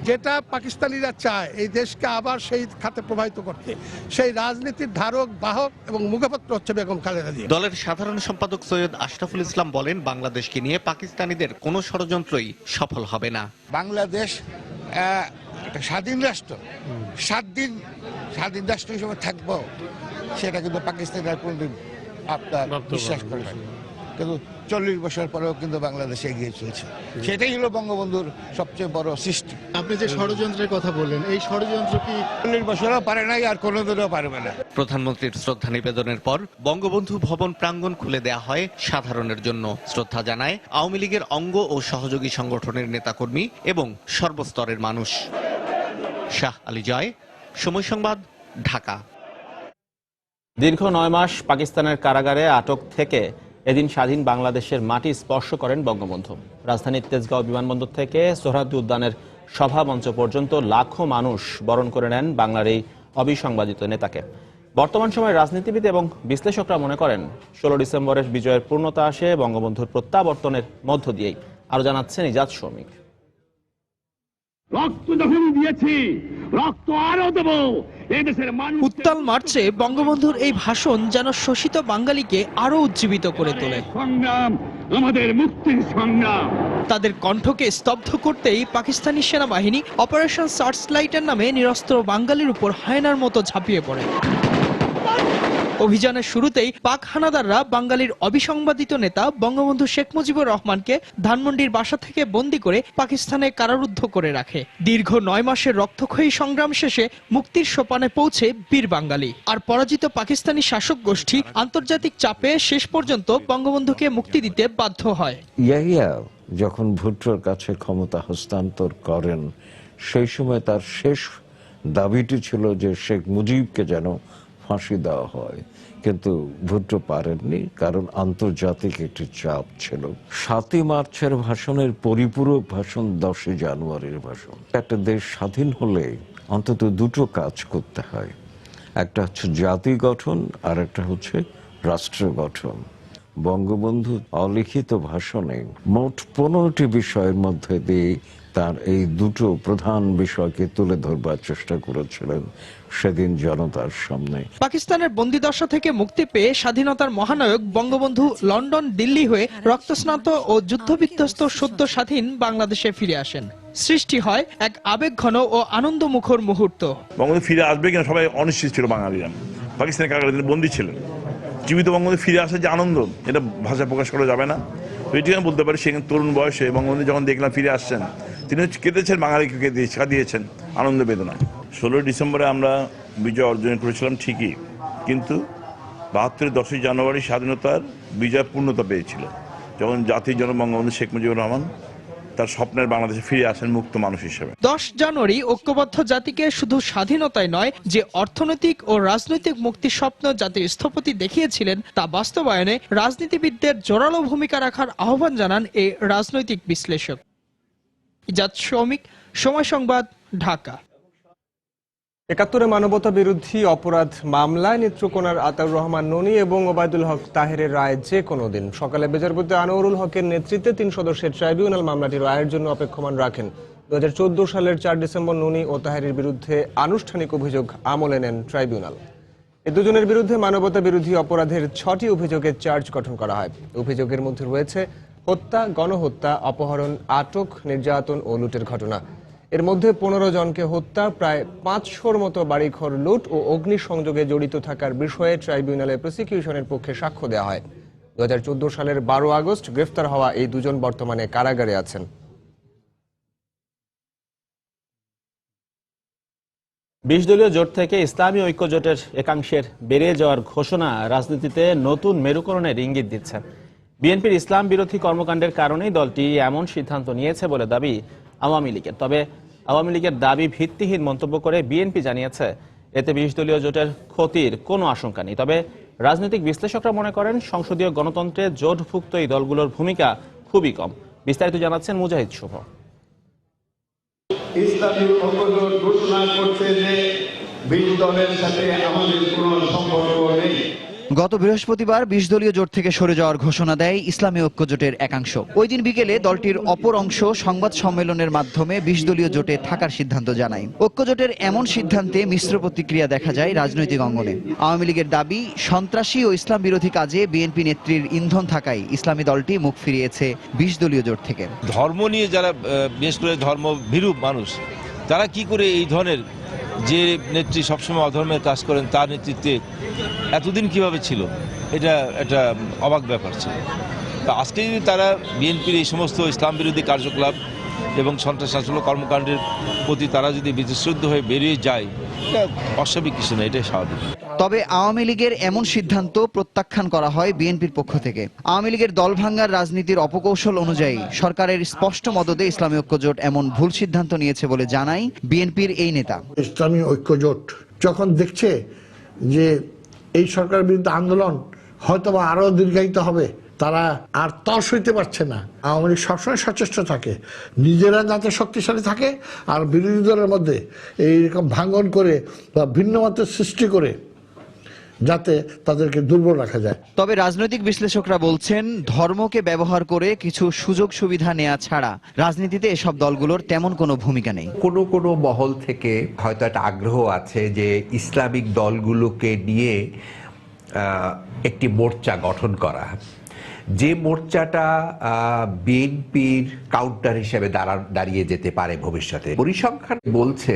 যেটা পাকিস্তানিরা চায় এই দেশকে আবার সেই খাতে প্রবাহিত করতে, সেই রাজনীতির ধারক বাহক এবং মুখপাত্র হচ্ছে বেগম খালেদা জিয়া।
দলের সাধারণ সম্পাদক সৈয়দ আশরাফুল ইসলাম বলেন, বাংলাদেশকে নিয়ে পাকিস্তানিদের কোনো ষড়যন্ত্রই সফল হবে না।
বাংলাদেশ একটা স্বাধীন রাষ্ট্র, 7 দিন স্বাধীন রাষ্ট্র হিসেবে থাকবো, সেটা কিন্তু পাকিস্তানিরা কোনোদিন আপনার বিশ্বাস করে না। কিন্তু 40 বছর পরেও কিন্তু বাংলাদেশ এগিয়ে চলছে। সেটাই হলো বঙ্গবন্ধুর সবচেয়ে বড় সৃষ্টি।
আপনি যে ষড়যন্ত্রের কথা বললেন, এই ষড়যন্ত্র কি
40 বছরও পারে নাই, আর কোনোদিনও পারবে না।
প্রধানমন্ত্রীর শ্রদ্ধা নিবেদনের পর বঙ্গবন্ধু ভবন প্রাঙ্গণ খুলে দেয়া হয় সাধারণের জন্য। শ্রদ্ধা জানায় আওয়ামী লীগের অঙ্গ ও সহযোগী সংগঠনের নেতাকর্মী এবং সর্বস্তরের মানুষ। শাহ আলী জয়, সময় সংবাদ, ঢাকা।
দীর্ঘ 9 মাস পাকিস্তানের কারাগারে আটক থেকে এদিন স্বাধীন বাংলাদেশের মাটি স্পর্শ করেন বঙ্গবন্ধু। রাজধানীর তেজগাঁও বিমানবন্দর থেকে সোহরাওয়ার্দী উদ্যানের সভামঞ্চ পর্যন্ত লাখো মানুষ বরণ করে নেন বাংলার এই অবিসংবাদিত নেতাকে। বর্তমান সময়ের রাজনীতিবিদ এবং বিশ্লেষকরা মনে করেন 16 ডিসেম্বরের বিজয়ের পূর্ণতা আসে বঙ্গবন্ধুর প্রত্যাবর্তনের মধ্য দিয়েই। আরো জানাচ্ছেন ইজাজ শৌমিক।
রক্ত যখন দিয়েছি
রক্ত আরো দেব। এদেশের
উত্তাল মার্চে বঙ্গবন্ধুর এই ভাষণ যেন শোষিত বাঙালিকে আরো উজ্জীবিত করে তোলে।
সংগ্রাম আমাদের মুক্তির সংগ্রাম।
তাদের কণ্ঠকে স্তব্ধ করতেই পাকিস্তানি সেনাবাহিনী অপারেশন সার্চলাইটের নামে নিরস্ত্র বাঙালির উপর হায়নার মতো ঝাঁপিয়ে পড়ে। অভিযানের শুরুতেই পাক হানাদাররা বাঙালির অবিসংবাদিত নেতা বঙ্গবন্ধু শেখ মুজিবুর রহমানকে ধানমন্ডির বাসা থেকে বন্দী করে পাকিস্তানে কারারুদ্ধ করে রাখে। দীর্ঘ 9 মাসের রক্তক্ষয়ী সংগ্রাম শেষে মুক্তির সোপানে পৌঁছে বীর বাঙালি। আর পরাজিত পাকিস্তানি শাসক গোষ্ঠী আন্তর্জাতিক চাপে শেষ পর্যন্ত বঙ্গবন্ধুকে মুক্তি দিতে বাধ্য হয়।
ইয়াহিয়া যখন ভুট্টোর কাছে ক্ষমতা হস্তান্তর করেন, সেই সময় তার শেষ দাবিটি ছিল যে শেখ মুজিবকে যেন ফাঁসি দেওয়া হয়, কিন্তু ভুট্টো পারেননি, কারণ আন্তর্জাতিক একটি চাপ ছিল। 7ই মার্চের ভাষণের পরিপূরক ভাষণ 10ই জানুয়ারির ভাষণ। একটা দেশ স্বাধীন হলে অন্তত দুটো কাজ করতে হয়, একটা হচ্ছে জাতি গঠন আর একটা হচ্ছে রাষ্ট্র গঠন। বঙ্গবন্ধু অলিখিত ভাষণে মোট 15টি বিষয়ের মধ্যে দিয়ে তার এই দুটো প্রধান বিষয়কে তুলে ধরবার চেষ্টা করেছিলেন সেদিন জনতার সামনে।
পাকিস্তানের বন্দিদশা থেকে মুক্তি পেয়ে স্বাধীনতার মহানায়ক বঙ্গবন্ধু লন্ডন, দিল্লি হয়ে রক্তস্নাত ও যুদ্ধবিধ্বস্ত সদ্য স্বাধীন বাংলাদেশে ফিরে আসেন। সৃষ্টি হয় এক আবেগঘন ও আনন্দমুখর মুহূর্ত।
বঙ্গবন্ধু ফিরে আসবে কিনা সবাই অনিশ্চিত ছিল। বাঙালিরা পাকিস্তানের কারাগারে বন্দী ছিলেন। জীবিত বঙ্গবন্ধু ফিরে আসার যে আনন্দ, এটা ভাষায় প্রকাশ করা যাবে না। এটি আমি বলতে পারি, সেখানে তরুণ বয়সে বঙ্গবন্ধু যখন দেখলাম ফিরে আসছেন, তিনি কেঁদেছেন, বাঙালিকে কাঁদিয়েছেন আনন্দ বেদনা। 16 ডিসেম্বরে আমরা বিজয় অর্জন করেছিলাম ঠিকই, কিন্তু 72 10ই জানুয়ারি স্বাধীনতার বিজয় পূর্ণতা পেয়েছিল, যখন জাতির জনক বঙ্গবন্ধু শেখ মুজিবুর রহমান তার স্বপ্নের বাংলাদেশে ফিরে আসেন মুক্ত মানুষ হিসেবে।
10 জানুয়ারি ঐক্যবদ্ধ জাতিকে শুধু স্বাধীনতায় নয়, যে অর্থনৈতিক ও রাজনৈতিক মুক্তির স্বপ্ন জাতির স্থপতি দেখিয়েছিলেন তা বাস্তবায়নে রাজনীতিবিদদের জোরালো ভূমিকা রাখার আহ্বান জানান এই রাজনৈতিক বিশ্লেষক। ইজাদ শৌমিক, সময় সংবাদ, ঢাকা।
৭১ মানবতা বিরোধী অপরাধ মামলায় নেত্রকোনার আতাউর রহমান ননি এবং ওবায়দুল হক তাহেরের রায় যে কোনো দিন। সকালে বিচারপতি আনোয়ারুল হকের নেতৃত্বে 3 সদস্যের ট্রাইব্যুনাল মামলাটির রায়ের জন্য অপেক্ষমান রাখেন। 2014 সালের 4 ডিসেম্বর ননি ও তাহেরের বিরুদ্ধে আনুষ্ঠানিক অভিযোগ আমলে নেন ট্রাইব্যুনাল। এই দুজনের বিরুদ্ধে মানবতা বিরোধী অপরাধের 6টি অভিযোগের চার্জ গঠন করা হয়। অভিযোগের মধ্যে রয়েছে হত্যা, গণহত্যা, অপহরণ, আটক, নির্যাতন ও লুটের ঘটনা। এর মধ্যে 15 জনকে হত্যা, প্রায় 500-র মতো বাড়িঘর লুট ও অগ্নিসংযোগে জড়িত থাকার বিষয়ে ট্রাইব্যুনালে প্রসিকিউশনের পক্ষে সাক্ষ্য দেওয়া হয়। 2014 সালের 12 আগস্ট গ্রেফতার হওয়া এই দুজন বর্তমানে কারাগারে আছেন।
বিশ দলীয় জোট থেকে ইসলামী ঐক্য জোটের একাংশের বেড়ে যাওয়ার ঘোষণা রাজনীতিতে নতুন মেরুকরণের ইঙ্গিত দিচ্ছে। বিএনপির ইসলাম বিরোধী কর্মকাণ্ডের কারণেই দলটি এমন সিদ্ধান্ত নিয়েছে বলে দাবি আওয়ামী লীগের। তবে আওয়ামী লীগের দাবি ভিত্তিহীন মন্তব্য করে বিএনপি জানিয়েছে এতে 20 দলীয় জোটের ক্ষতির কোনো আশঙ্কা নেই। তবে রাজনৈতিক বিশ্লেষকরা মনে করেন সংসদীয় গণতন্ত্রে জোটভুক্ত এই দলগুলোর ভূমিকা খুবই কম। বিস্তারিত জানাচ্ছেন মুজাহিদ শুভ।
ইসলামী ঐক্য জোট ঘোষণা করছে যে 20 দলের সাথে আমাদের কোনো সম্পর্ক নেই।
গত বৃহস্পতিবার 20 দলীয় জোট থেকে সরে যাওয়ার ঘোষণা দেয় ইসলামী ঐক্য জোটের একাংশ। ওই দিন বিকেলে দলটির অপর অংশ সংবাদ সম্মেলনের মাধ্যমে 20 দলীয় জোটে থাকার সিদ্ধান্ত জানায়। ঐক্য জোটের এমন সিদ্ধান্তে মিশ্র প্রতিক্রিয়া দেখা যায় রাজনৈতিক অঙ্গনে। আওয়ামী লীগের দাবি, সন্ত্রাসী ও ইসলাম বিরোধী কাজে বিএনপি নেত্রীর ইন্ধন থাকায় ইসলামী দলটি মুখ ফিরিয়েছে 20 দলীয় জোট থেকে।
ধর্ম নিয়ে যারা, বিশেষ করে ধর্ম ভীরু মানুষ, তারা কি করে এই ধরনের, যে নেত্রী সবসময় অধর্মের কাজ করেন তার নেতৃত্বে এতদিন কিভাবে ছিল, এটা একটা অবাক ব্যাপার ছিল। তা আজকে যদি তারা বিএনপির এই সমস্ত ইসলাম বিরোধী কার্যকলাপ এবং সন্ত্রাসী কর্মকাণ্ডের প্রতি তারা যদি বিতশ্রদ্ধ হয়ে বেরিয়ে যায়, এটা অস্বাভাবিক কিছু না, এটাই স্বাভাবিক।
তবে আওয়ামী লীগের এমন সিদ্ধান্ত প্রত্যাখ্যান করা হয় বিএনপির পক্ষ থেকে। আওয়ামী লীগের দল ভাঙ্গার রাজনীতির অপকৌশল অনুযায়ী সরকারের স্পষ্ট মদদে ইসলামী ঐক্য জোট এমন ভুল সিদ্ধান্ত নিয়েছে বলে জানায় বিএনপির এই নেতা।
ইসলামী ঐক্য জোট যখন দেখছে যে এই সরকারের বিরুদ্ধে আন্দোলন হয়তোবা আরো দীর্ঘায়িত হবে, তারা আর তর্স হইতে পারছে না। আওয়ামী লীগ সবসময় সচেষ্ট থাকে নিজেরা যাতে শক্তিশালী থাকে, আর বিরোধী দলের মধ্যে এইরকম ভাঙন করে বা ভিন্ন মতের সৃষ্টি করে যাতে তাদেরকে দুর্বল রাখা যায়।
তবে রাজনৈতিক বিশ্লেষকরা বলছেন ধর্মকে ব্যবহার করে কিছু সুযোগ সুবিধা নেওয়া ছাড়া রাজনীতিতে এসব দলগুলোর তেমন কোনো ভূমিকা নেই।
কোনো কোনো মহল থেকে হয়তো একটা আগ্রহ আছে যে ইসলামিক দলগুলোকে নিয়ে একটি মোর্চা গঠন করা, যে মোর্চাটা বিএনপির কাউন্টার হিসেবে দাঁড়িয়ে যেতে পারে ভবিষ্যতে। পরিসংখ্যান বলছে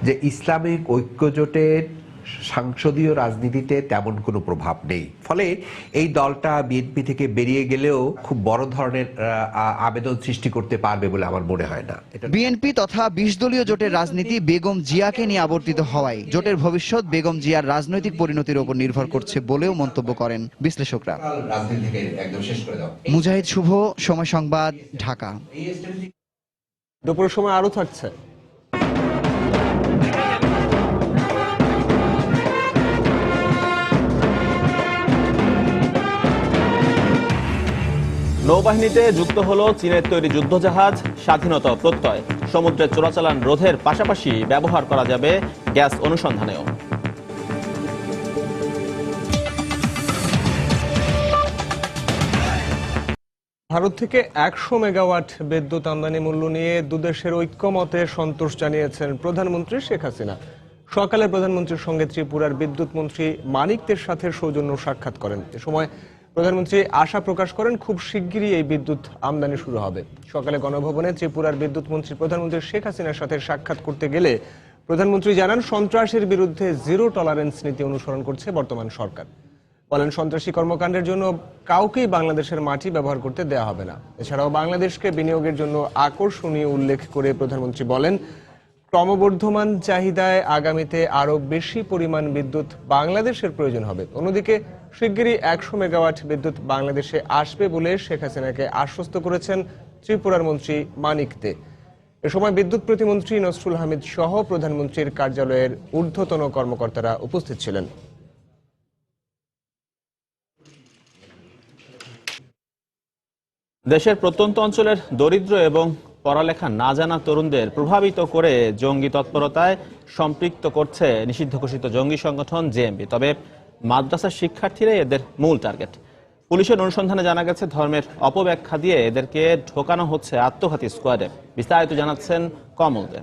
যে ইসলামিক ঐক্যজোটের সংসদীয় রাজনীতিতে তেমন কোনো প্রভাব নেই, ফলে এই দলটা বিএনপি থেকে বেরিয়ে গেলেও খুব বড় ধরনের আবেদন সৃষ্টি করতে পারবে বলে আমার মনে হয় না।
বিএনপি তথা 20 দলীয় জোটের রাজনীতি বেগম জিয়াকে নিয়ে আবর্তিত হওয়ায় জোটের ভবিষ্যৎ বেগম জিয়ার রাজনৈতিক পরিণতির উপর নির্ভর করছে বলেও মন্তব্য করেন বিশ্লেষকরা। মুজাহিদ শুভ, সময় সংবাদ, ঢাকা।
দুপুরের সময় আরো থাকছে।
নৌবাহিনীতে যুক্ত হলো চীনের তৈরি যুদ্ধজাহাজ স্বাধীনতা প্রত্যয়। সমুদ্রে চোরাচালান রোধের পাশাপাশি ব্যবহার করা যাবে গ্যাস অনুসন্ধানেও।
ভারত থেকে 100 মেগাওয়াট বিদ্যুৎ আমদানি মূল্য নিয়ে দুদেশের ঐক্যমতে সন্তোষ জানিয়েছেন প্রধানমন্ত্রী শেখ হাসিনা। সকালে প্রধানমন্ত্রীর সঙ্গে ত্রিপুরার বিদ্যুৎ মন্ত্রী মানিকদের সাথে সৌজন্য সাক্ষাৎ করেন। এ সময় প্রধানমন্ত্রী আশা প্রকাশ করেন খুব শিগগিরই এই বিদ্যুৎ আমদানি শুরু হবে। সকালে গণভবনে ত্রিপুরার বিদ্যুৎ মন্ত্রী প্রধানমন্ত্রী শেখ হাসিনার সাথে সাক্ষাৎ করতে গেলে প্রধানমন্ত্রী জানান সন্ত্রাসের বিরুদ্ধে জিরো টলারেন্স নীতি অনুসরণ করছে বর্তমান সরকার। বলেন সন্ত্রাসী কর্মকাণ্ডের জন্য কাউকেই বাংলাদেশের মাটি ব্যবহার করতে দেয়া হবে না। এছাড়াও বাংলাদেশকে বিনিয়োগের জন্য আকর্ষণীয় উল্লেখ করে প্রধানমন্ত্রী বলেন ক্রমবর্ধমান চাহিদায় আগামীতে আরো বেশি পরিমাণ বিদ্যুৎ বাংলাদেশের প্রয়োজন হবে। অন্যদিকে শিগগিরই 100 মেগাওয়াট বিদ্যুৎ বাংলাদেশে আসবে বলে শেখ হাসিনাকে আশ্বস্ত করেছেন ত্রিপুরার মন্ত্রী মানিক দে। এ সময় বিদ্যুৎ প্রতিমন্ত্রী নসরুল হামিদ সহ প্রধানমন্ত্রীর কার্যালয়ের ঊর্ধ্বতন কর্মকর্তারা উপস্থিত ছিলেন।
দেশের প্রত্যন্ত অঞ্চলের দরিদ্র এবং পড়ালেখা না জানা তরুণদের প্রভাবিত করে জঙ্গি তৎপরতায় সম্পৃক্ত করছে নিষিদ্ধ ঘোষিত জঙ্গি সংগঠন জেএমবি। তবে মাদ্রাসার শিক্ষার্থীরাই এদের মূল টার্গেট। পুলিশের অনুসন্ধানে জানা গেছে ধর্মের অপব্যাখ্যা দিয়ে এদেরকে ঢোকানো হচ্ছে আত্মঘাতী স্কোয়াডে। বিস্তারিত জানাচ্ছেন কমল দে।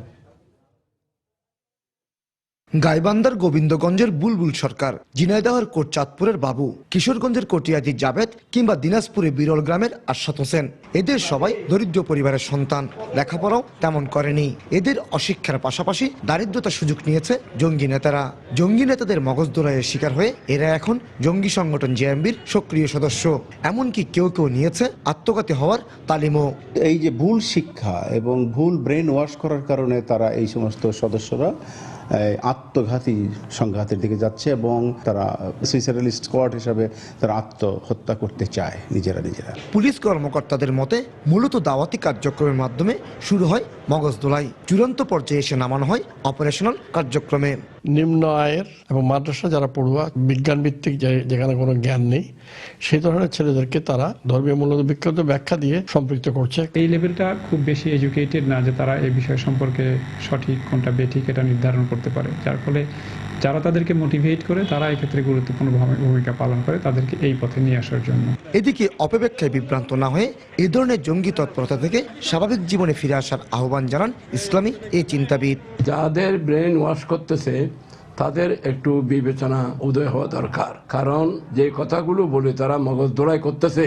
গাইবান্ধার গোবিন্দগঞ্জের বুলবুল সরকার, ঝিনাইদহের কোটচাঁদপুরের বাবু, কিশোরগঞ্জের কটিয়াদি জাবেদ কিংবা দিনাজপুরের বিরল গ্রামের আশাত হোসেন, এদের সবাই দরিদ্র পরিবারের সন্তান। লেখাপড়াও তেমন করেনি। এদের অশিক্ষার পাশাপাশি দারিদ্রতার সুযোগ নিয়েছে জঙ্গি নেতারা। জঙ্গি নেতাদের মগজদোলাইয়ের শিকার হয়ে এরা এখন জঙ্গি সংগঠন জেএমবির সক্রিয় সদস্য। এমনকি কেউ কেউ নিয়েছে আত্মঘাতী হওয়ার তালিমও।
এই যে ভুল শিক্ষা এবং ভুল ব্রেন ওয়াশ করার কারণে তারা এই সমস্ত সদস্যরা আত্মঘাতী সংঘাতের দিকে যাচ্ছে এবং তারা সুইসাইডালিস্ট স্কোয়াড হিসাবে তারা আত্মহত্যা করতে চায় নিজেরা।
পুলিশ কর্মকর্তাদের মতে মূলত দাওয়াতি কার্যক্রমের মাধ্যমে শুরু হয় মগজদোলাই, চূড়ান্ত পর্যায়ে এসে নামানো হয় অপারেশনাল কার্যক্রমে।
নিম্ন আয়ের এবং মাদ্রাসা যারা পড়ুয়া, বিজ্ঞান ভিত্তিক যেখানে কোনো জ্ঞান নেই, সেই ধরনের ছেলেদেরকে তারা ধর্মীয় মূল্য বিখ্যাত ব্যাখ্যা দিয়ে সম্পৃক্ত করছে।
এই লেভেলটা খুব বেশি এডুকেটেড না যে তারা এই বিষয় সম্পর্কে সঠিক কোনটা বেঠিক এটা নির্ধারণ করতে পারে, যার ফলে যারা তাদেরকে মোটিভেট করে তারা এক্ষেত্রে গুরুত্বপূর্ণ ভূমিকা পালন করে তাদেরকে এই পথে নিয়ে আসার জন্য।
এদিকে অপব্যাখ্যায় বিভ্রান্ত না হয়ে এ ধরনের জঙ্গি তৎপরতা থেকে স্বাভাবিক জীবনে ফিরে আসার আহ্বান জানান ইসলামী এই চিন্তাবিদ।
যাদের ব্রেন ওয়াশ করতেছে তাদের একটু বিবেচনা উদয় হওয়া দরকার, কারণ যে কথাগুলো বলে তারা মগজ দোলাই করতেছে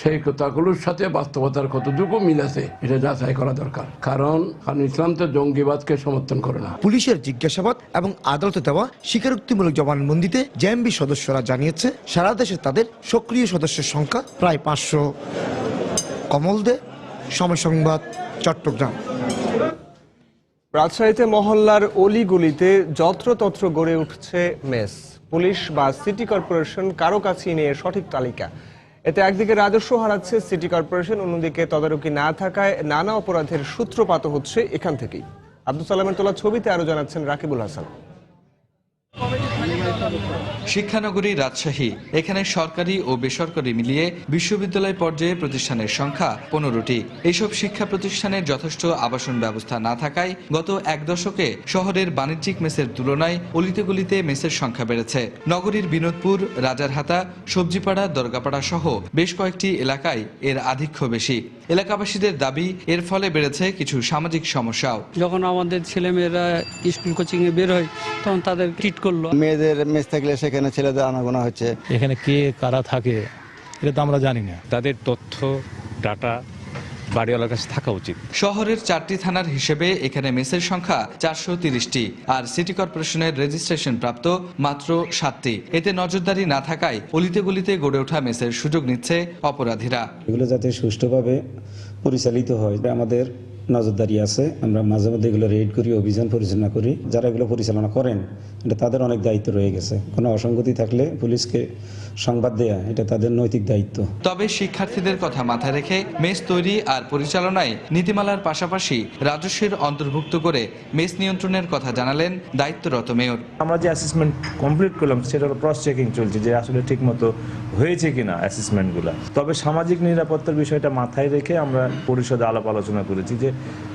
সেই কথাগুলোর সাথে বাস্তবতার কতটুকু মিল আছে এটা যাচাই করা দরকার, কারণ ইসলাম তো জঙ্গিবাদকে সমর্থন করে না।
পুলিশের জিজ্ঞাসাবাদ এবং আদালতে দেওয়া স্বীকারোক্তিমূলক জবানবন্দিতে জেএমবি সদস্যরা জানিয়েছে সারা দেশে তাদের সক্রিয় সদস্যের সংখ্যা প্রায় 500। কমল দে, সময় সংবাদ, চট্টগ্রাম।
রাজশাহীতে মহল্লার অলিগলিতে যত্রতত্র গড়ে উঠছে মেস। পুলিশ বা সিটি কর্পোরেশন কারো কাছেই নেই সঠিক তালিকা। এতে একদিকে রাজস্ব হারাচ্ছে সিটি কর্পোরেশন, অন্যদিকে তদারকি না থাকায় নানা অপরাধের সূত্রপাত হচ্ছে এখান থেকেই। আব্দুল সালামের তোলা ছবিতে আরো জানাচ্ছেন রাকিবুল হাসান।
শিক্ষানগরী রাজশাহী, এখানে সরকারি ও বেসরকারি মিলিয়ে বিশ্ববিদ্যালয় পর্যায়ে প্রতিষ্ঠানের সংখ্যা 15টি। এইসব শিক্ষা প্রতিষ্ঠানের যথেষ্ট আবাসন ব্যবস্থা না থাকায় গত এক দশকে শহরের বাণিজ্যিক মেসের তুলনায় অলিতে গলিতে মেসের সংখ্যা বেড়েছে। নগরীর বিনোদপুর, রাজারহাতা, সবজিপাড়া, দরগাপাড়া সহ বেশ কয়েকটি এলাকায় এর আধিক্য বেশি। এলাকাবাসীদের দাবি, এর ফলে বেড়েছে কিছু সামাজিক সমস্যাও।
যখন আমাদের ছেলেমেয়েরা স্কুল কোচিং এ বের হয় তখন তাদের ট্রিট করলো।
মেয়েদের মেস থাকলে সেখানে ছেলেদের আনাগোনা হচ্ছে।
এখানে কে কারা থাকে এটা তো আমরা জানি না। তাদের তথ্য ডাটা বাড়িওয়ালার কাছে থাকা উচিত।
শহরের 4টি থানার হিসেবে এখানে মেসের সংখ্যা 430টি, আর সিটি কর্পোরেশনের রেজিস্ট্রেশন প্রাপ্ত মাত্র 7টি। এতে নজরদারি না থাকায় অলিতে গলিতে গড়ে ওঠা মেসের সুযোগ নিচ্ছে অপরাধীরা।
এগুলো যাতে সুষ্ঠুভাবে পরিচালিত হয় আমাদের নজরদারি আছে। আমরা মাঝে মধ্যে এগুলো রেড করি, অভিযান পরিচালনা করি। যারা এগুলো পরিচালনা করেন এটা তাদের অনেক দায়িত্ব রয়ে গেছে। কোনো অসঙ্গতি থাকলে পুলিশকে সংবাদ দেয়া এটা তাদের নৈতিক দায়িত্ব।
তবে শিক্ষার্থীদের কথা মাথায় রেখে মেস তৈরি আর পরিচালনায় নীতিমালার পাশাপাশি রাজস্বের অন্তর্ভুক্ত করে মেস নিয়ন্ত্রণের কথা জানালেন দায়িত্বরত মেয়র।
আমরা যে অ্যাসেসমেন্ট কমপ্লিট করলাম সেটা ক্রস চেকিং চলছে যে আসলে ঠিকমতো হয়েছে কিনা অ্যাসেসমেন্টগুলো। তবে সামাজিক নিরাপত্তার বিষয়টা মাথায় রেখে আমরা পরিষদে আলাপ আলোচনা করেছি যে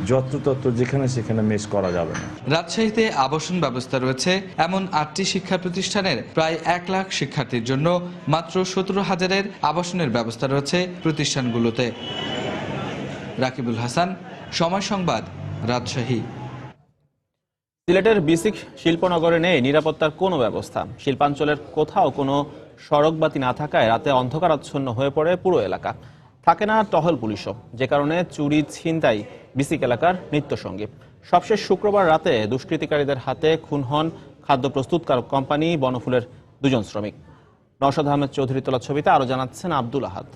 যত্রতত্র যেখানে সেখানে মেস করা যাবে না।
রাজশাহীতে আবাসন ব্যবস্থা রয়েছে এমন 8টি শিক্ষা প্রতিষ্ঠানের প্রায় 1 লাখ শিক্ষার্থীর জন্য মাত্র 17,000-এর আবাসনের ব্যবস্থা রয়েছে প্রতিষ্ঠানগুলোতে। রাকিবুল হাসান, সময় সংবাদ, রাজশাহী।
সিলেটের বিসিক শিল্পনগরে নেই নিরাপত্তার কোনো ব্যবস্থা। শিল্পাঞ্চলের কোথাও কোনো সড়কবাতি না থাকায় রাতে অন্ধকারাচ্ছন্ন হয়ে পড়ে পুরো এলাকা। থাকে না টহল পুলিশও, যে কারণে চুরি ছিনতাই বিসিক এলাকার নিত্যসঙ্গী। সবশেষ শুক্রবার রাতে দুষ্কৃতিকারীদের হাতে খুন হন খাদ্য প্রস্তুতকারক কোম্পানি বনফুলের 2 জন শ্রমিক। নওশাদ আহমেদ চৌধুরী তোলা ছবিতে আরো জানাচ্ছেন আব্দুল আহাদ।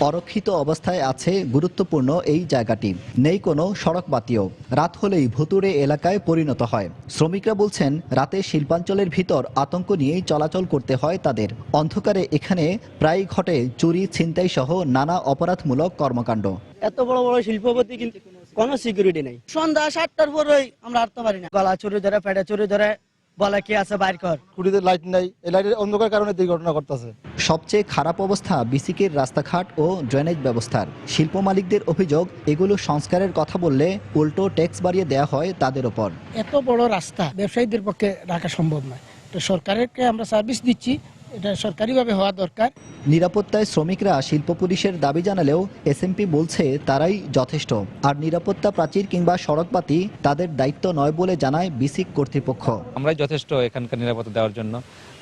অরক্ষিত অবস্থায় আছে গুরুত্বপূর্ণ এই জায়গাটি, নেই কোনো সড়ক বাতিও। রাত হলেই ভুতুড়ে এলাকায় পরিণত হয়। শ্রমিকরা বলছেন রাতে শিল্পাঞ্চলের ভিতর আতঙ্ক নিয়েই চলাচল করতে হয় তাদের। অন্ধকারে এখানে প্রায় ঘটে চুরি, ছিনতাই সহ নানা অপরাধমূলক কর্মকাণ্ড।
এত বড় বড় শিল্পপতি কিন্তু কোনো সিকিউরিটি নেই। সন্ধ্যা 7টার পরেই আমরা হাঁটতে পারি না। গলা চুরি ধরে, পেটে চুরি ধরে, বলে কি আছে বাইর কর।
খুঁটিতে লাইট নাই, এই লাইটের অন্ধকার কারণে দুর্ঘটনা ঘটতেছে। সবচেয়ে খারাপ অবস্থা বিসিকের রাস্তাঘাট ও ড্রেনেজ ব্যবস্থার। শিল্প মালিকদের অভিযোগ, এগুলো সংস্কারের কথা বললে উল্টো ট্যাক্স বাড়িয়ে দেওয়া হয় তাদের ওপর।
এত বড় রাস্তা ব্যবসায়ীদের পক্ষে রাখা সম্ভব নয়। তো সরকারকে আমরা সার্ভিস দিচ্ছি, এটা সরকারিভাবে হওয়া দরকার।
নিরাপত্তায় শ্রমিকরা শিল্প পুলিশের দাবি জানালেও এসএমপি বলছে তারাই যথেষ্ট। আর নিরাপত্তা প্রাচীর কিংবা সড়কবাতি তাদের দায়িত্ব নয় বলে জানায় বিসিক কর্তৃপক্ষ।
আমরাই যথেষ্ট এখানকার নিরাপত্তা দেওয়ার জন্য।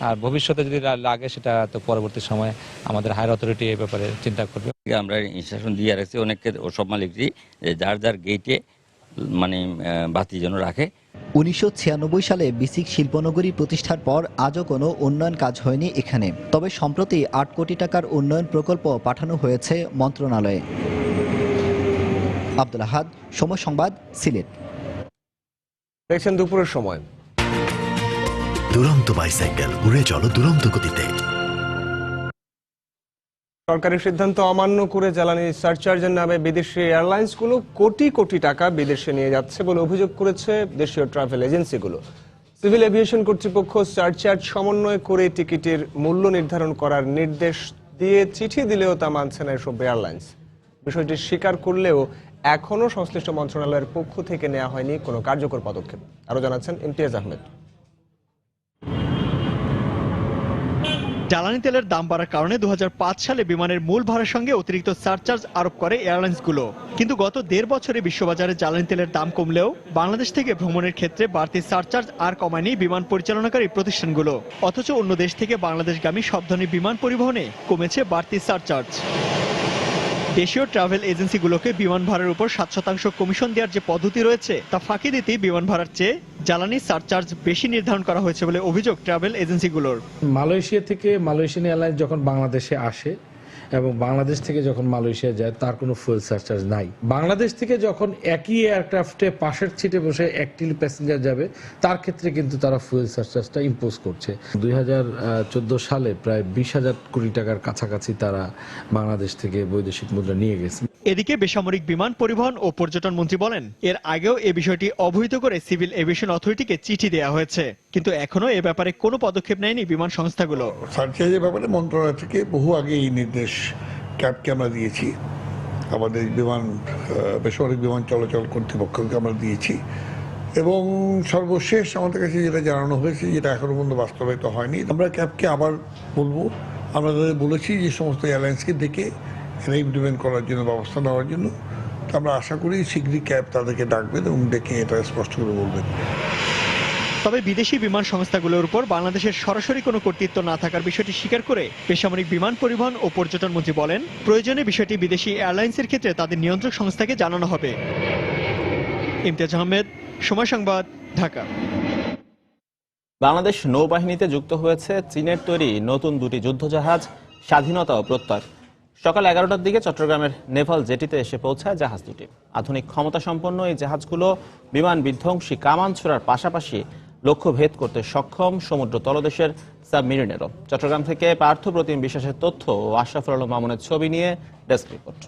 আর ভবিষ্যতে যদি লাগে সেটা তো পরবর্তী সময়ে আমাদের হায়ার অথরিটি এই ব্যাপারে চিন্তা করবে।
আমরা ইনস্ট্রাকশন দিয়ে রাখছি অনেককে, সব মালিকই যার যার গেটে মানে বাতি যেন রাখে।
1996 সালে বিসিক শিল্পনগরী প্রতিষ্ঠার পর আজও কোনো উন্নয়ন কাজ হয়নি এখানে। তবে সম্প্রতি 8 কোটি টাকার উন্নয়ন প্রকল্প পাঠানো হয়েছে মন্ত্রণালয়ে। আব্দুল আহাদ, সময় সংবাদ, সিলেট।
দেখছেন দুপুরের সময়।
দুরন্ত বাইসাইকেল, উড়ে চলো দুরন্ত গতিতে।
সরকারি সিদ্ধান্ত অমান্য করে জ্বালানি সারচার্জের নামে বিদেশি এয়ারলাইন্সগুলো কোটি কোটি টাকা বিদেশে নিয়ে যাচ্ছে বলে অভিযোগ করেছে দেশীয় ট্রাভেল এজেন্সিগুলো। সিভিল এভিয়েশন কর্তৃপক্ষ সারচার্জ সমন্বয় করে টিকিটের মূল্য নির্ধারণ করার নির্দেশ দিয়ে চিঠি দিলেও তা মানছে না এসব এয়ারলাইন্স। বিষয়টি স্বীকার করলেও এখনও সংশ্লিষ্ট মন্ত্রণালয়ের পক্ষ থেকে নেওয়া হয়নি কোনো কার্যকর পদক্ষেপ। আরও জানাচ্ছেন ইমতিয়াজ আহমেদ।
জ্বালানি তেলের দাম বাড়ার কারণে 2005 সালে বিমানের মূল ভাড়ার সঙ্গে অতিরিক্ত সারচার্জ আরোপ করে এয়ারলাইন্সগুলো। কিন্তু গত 1.5 বছরে বিশ্ববাজারে জ্বালানি তেলের দাম কমলেও বাংলাদেশ থেকে ভ্রমণের ক্ষেত্রে বাড়তি সারচার্জ আর কমায়নি বিমান পরিচালনাকারী প্রতিষ্ঠানগুলো। অথচ অন্য দেশ থেকে বাংলাদেশগামী সব ধরনের বিমান পরিবহনে কমেছে বাড়তি সারচার্জ। দেশীয় ট্রাভেল এজেন্সিগুলোকে বিমান ভাড়ার উপর 7% কমিশন দেওয়ার যে পদ্ধতি রয়েছে তা ফাঁকি দিতেই বিমান ভাড়ার চেয়ে জ্বালানি সারচার্জ বেশি নির্ধারণ করা হয়েছে বলে অভিযোগ ট্রাভেল এজেন্সিগুলোর।
মালয়েশিয়া থেকে মালয়েশিয়ান এয়ারলাইন্স যখন বাংলাদেশে আসে এবং বাংলাদেশ থেকে যখন মালয়েশিয়া যায় তার কোনো ফুয়েল সারচার্জ নাই। বাংলাদেশ থেকে যখন একই এয়ারক্রাফটে পাশের সিটে বসে একটি প্যাসেঞ্জার যাবে তার ক্ষেত্রে কিন্তু তারা ফুয়েল সারচার্জটা ইম্পোজ করছে। 2014 সালে প্রায় 20,000 কোটি টাকার কাছাকাছি তারা বাংলাদেশ থেকে বৈদেশিক মুদ্রা নিয়ে গেছে।
এদিকে বেসামরিক বিমান পরিবহন ও পর্যটন মন্ত্রী বলেন, এর আগেও এ বিষয়টি অবহিত করে সিভিল এভিয়েশন অথরিটিকে চিঠি দেওয়া হয়েছে। কিন্তু এখনো এ ব্যাপারে কোনো পদক্ষেপ নেয়নি বিমান সংস্থাগুলো।
সারচার্জের ব্যাপারে মন্ত্রণালয় থেকে বহু আগে এই নির্দেশ ক্যাবকে আমরা দিয়েছি, আমাদের বেসরকারি বিমান চলাচল কর্তৃপক্ষকে আমরা দিয়েছি, এবং সর্বশেষ আমাদের কাছে যেটা জানানো হয়েছে, যেটা এখনো পর্যন্ত বাস্তবায়িত হয়নি, আমরা ক্যাবকে আবার বলবো, আমরা তাদের বলেছি যে সমস্ত এয়ারলাইন্সকে ডেকে এটা ইমপ্লিমেন্ট করার জন্য ব্যবস্থা নেওয়ার জন্য। তো আমরা আশা করি শীঘ্রই ক্যাব তাদেরকে ডাকবেন এবং ডেকে এটা স্পষ্ট করে বলবেন।
তবে বিদেশি বিমান সংস্থাগুলোর উপর বাংলাদেশের সরাসরি কোনো কর্তৃত্ব না থাকার বিষয়টি স্বীকার করে বেসামরিক বিমান পরিবহন ও পর্যটন মন্ত্রী বলেন, প্রয়োজনে বিষয়টি বিদেশি এয়ারলাইন্সের ক্ষেত্রে তাদের নিয়ন্ত্রক সংস্থাকে জানানো হবে। ইমতিয়াজ আহমেদ, সময় সংবাদ, ঢাকা।
বাংলাদেশ নৌবাহিনীতে যুক্ত হয়েছে চীনের তৈরি নতুন দুটি যুদ্ধজাহাজ স্বাধীনতা ও প্রত্যয়। সকাল 11টার দিকে চট্টগ্রামের নেভাল জেটিতে এসে পৌঁছায় জাহাজ দুটি। আধুনিক ক্ষমতা সম্পন্ন এই জাহাজগুলো বিমান বিধ্বংসী কামান ছোড়ার পাশাপাশি লক্ষ্য ভেদ করতে সক্ষম সমুদ্র তলদেশের সাবমেরিনেরও। চট্টগ্রাম থেকে পার্থ প্রতিম বিশ্বাসের তথ্য ও আশরাফুল আলম মামুনের ছবি নিয়ে ডেস্ক রিপোর্ট।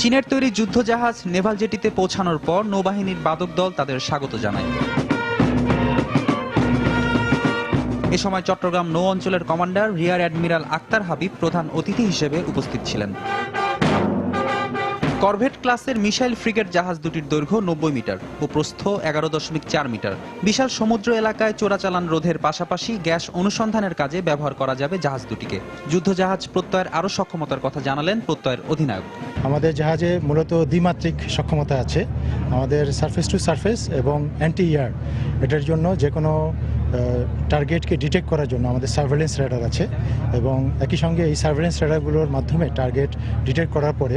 চীনের তৈরি যুদ্ধজাহাজ নেভাল জেটিতে পৌঁছানোর পর নৌবাহিনীর বাদক দল তাদের স্বাগত জানায়। এ সময় চট্টগ্রাম নৌ অঞ্চলের commander rear admiral Akhtar Habib প্রধান অতিথি হিসেবে উপস্থিত ছিলেন। করভেট ক্লাসের মিসাইল ফ্রিগেট জাহাজ দুটির দৈর্ঘ্য 90 মিটার ও প্রস্থ 11.4 মিটার। বিশাল সমুদ্র এলাকায় চোরাচালান রোধের পাশাপাশি গ্যাস অনুসন্ধানের কাজে ব্যবহার করা যাবে জাহাজ দুটিকে। যুদ্ধজাহাজ প্রত্যয়ের আরও সক্ষমতার কথা জানালেন প্রত্যয়ের অধিনায়ক।
আমাদের জাহাজে মূলত দ্বিমাত্রিক সক্ষমতা আছে, আমাদের সারফেস টু সারফেস এবং অ্যান্টি এয়ার, এটার জন্য যে কোনো টার্গেটকে ডিটেক্ট করার জন্য আমাদের সার্ভেলেন্স রেডার আছে, এবং একই সঙ্গে এই সার্ভেলেন্স রেডারগুলোর মাধ্যমে টার্গেট ডিটেক্ট করার পরে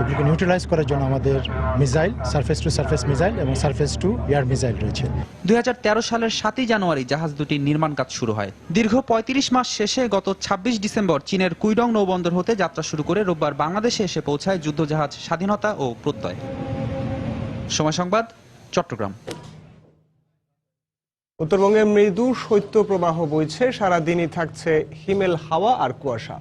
এগুলোকে নিউট্রালাইজ করার জন্য আমাদের missile, surface two surface missile এবং সারফেস টু এয়ার মিসাইল রয়েছে।
2013 সালের 7 জানুয়ারি জাহাজ দুটির নির্মাণ কাজ শুরু হয়। দীর্ঘ 35 মাস শেষে গত 26 ডিসেম্বর চীনের কুইডং নৌবন্দর হতে যাত্রা শুরু করে রোববার বাংলাদেশে এসে পৌঁছায় যুদ্ধজাহাজ স্বাধীনতা ও প্রত্যয়। সময় সংবাদ, চট্টগ্রাম।
উত্তরবঙ্গে মৃদু শৈত্যপ্রবাহ বইছে, সারাদিনই থাকছে হিমেল হাওয়া আর কুয়াশা।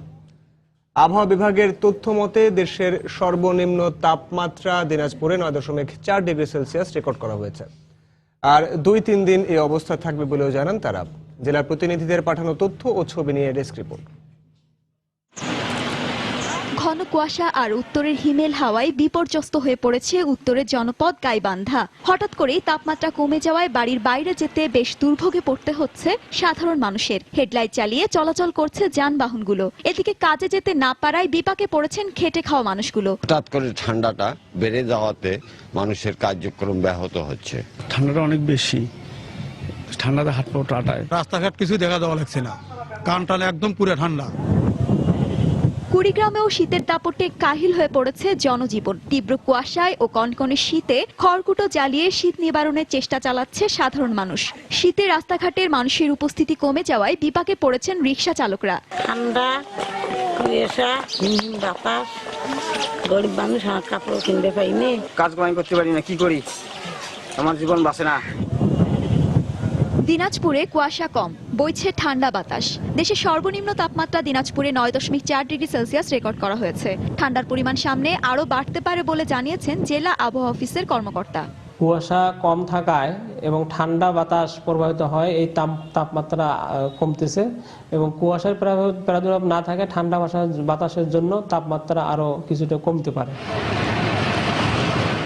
আবহাওয়া বিভাগের তথ্য মতে দেশের সর্বনিম্ন তাপমাত্রা দিনাজপুরে 9.4 ডিগ্রি সেলসিয়াস রেকর্ড করা হয়েছে। আর 2-3 দিন এই অবস্থা থাকবে বলেও জানান তারা। জেলার প্রতিনিধিদের পাঠানো তথ্য ও ছবি নিয়ে ডেস্ক রিপোর্ট।
ঘন কুয়াশা আর উত্তরের হিমেল হাওয়ায় বিপর্যস্ত হয়ে পড়েছে উত্তরের জনপদ গাইবান্ধা। হঠাৎ করেই তাপমাত্রা কমে যাওয়ায় বাড়ির বাইরে যেতে বেশ দুর্ভোগে পড়তে হচ্ছে সাধারণ মানুষের। হেডলাইট চালিয়ে চলাচল করছে যানবাহনগুলো। এদিকে কাজে যেতে না পারায় বিপাকে পড়েছেন খেটে খাওয়া মানুষগুলো।
হঠাৎ করে ঠান্ডাটা বেড়ে যাওয়াতে মানুষের কার্যক্রম ব্যাহত হচ্ছে।
ঠান্ডাটা অনেক বেশি, ঠান্ডাতে হাত পা টাটায়, রাস্তাঘাট কিছু দেখা দেওয়া লাগছে না, কান টানে একদম পুরো ঠান্ডা।
কুড়িগ্রামেও শীতের দাপটে কাহিল হয়ে পড়েছে জনজীবন। তীব্র কুয়াশায় ও কনকনে শীতে খড়কুটো জ্বালিয়ে শীত নিবারণের চেষ্টা চালাচ্ছে সাধারণ মানুষ। শীতে রাস্তাঘাটের মানুষের উপস্থিতি কমে যাওয়ায় বিপাকে পড়েছেন রিকশা চালকরা।
ঠান্ডা, কুয়াশা, হিমহিম বাতাস, গরিব মানুষ কাপড় কিনতে পাইনি,
কাজ কামাই করতে পারি না, কি করি, আমার জীবন বাঁচে না।
দিনাজপুরে কুয়াশা কম, বইছে ঠান্ডা বাতাস। দেশের সর্বনিম্ন তাপমাত্রা দিনাজপুরে 9.4 ডিগ্রি সেলসিয়াস রেকর্ড করা হয়েছে। ঠান্ডার পরিমাণ সামনে আরও বাড়তে পারে বলে জানিয়েছেন জেলা আবহাওয়া অফিসের কর্মকর্তা।
কুয়াশা কম থাকায় এবং ঠান্ডা বাতাস প্রবাহিত হয়, এই তাপমাত্রা কমতেছে, এবং কুয়াশার প্রাদুর্ভাব না থাকে ঠান্ডা বাতাসের জন্য তাপমাত্রা আরও কিছুটা কমতে পারে।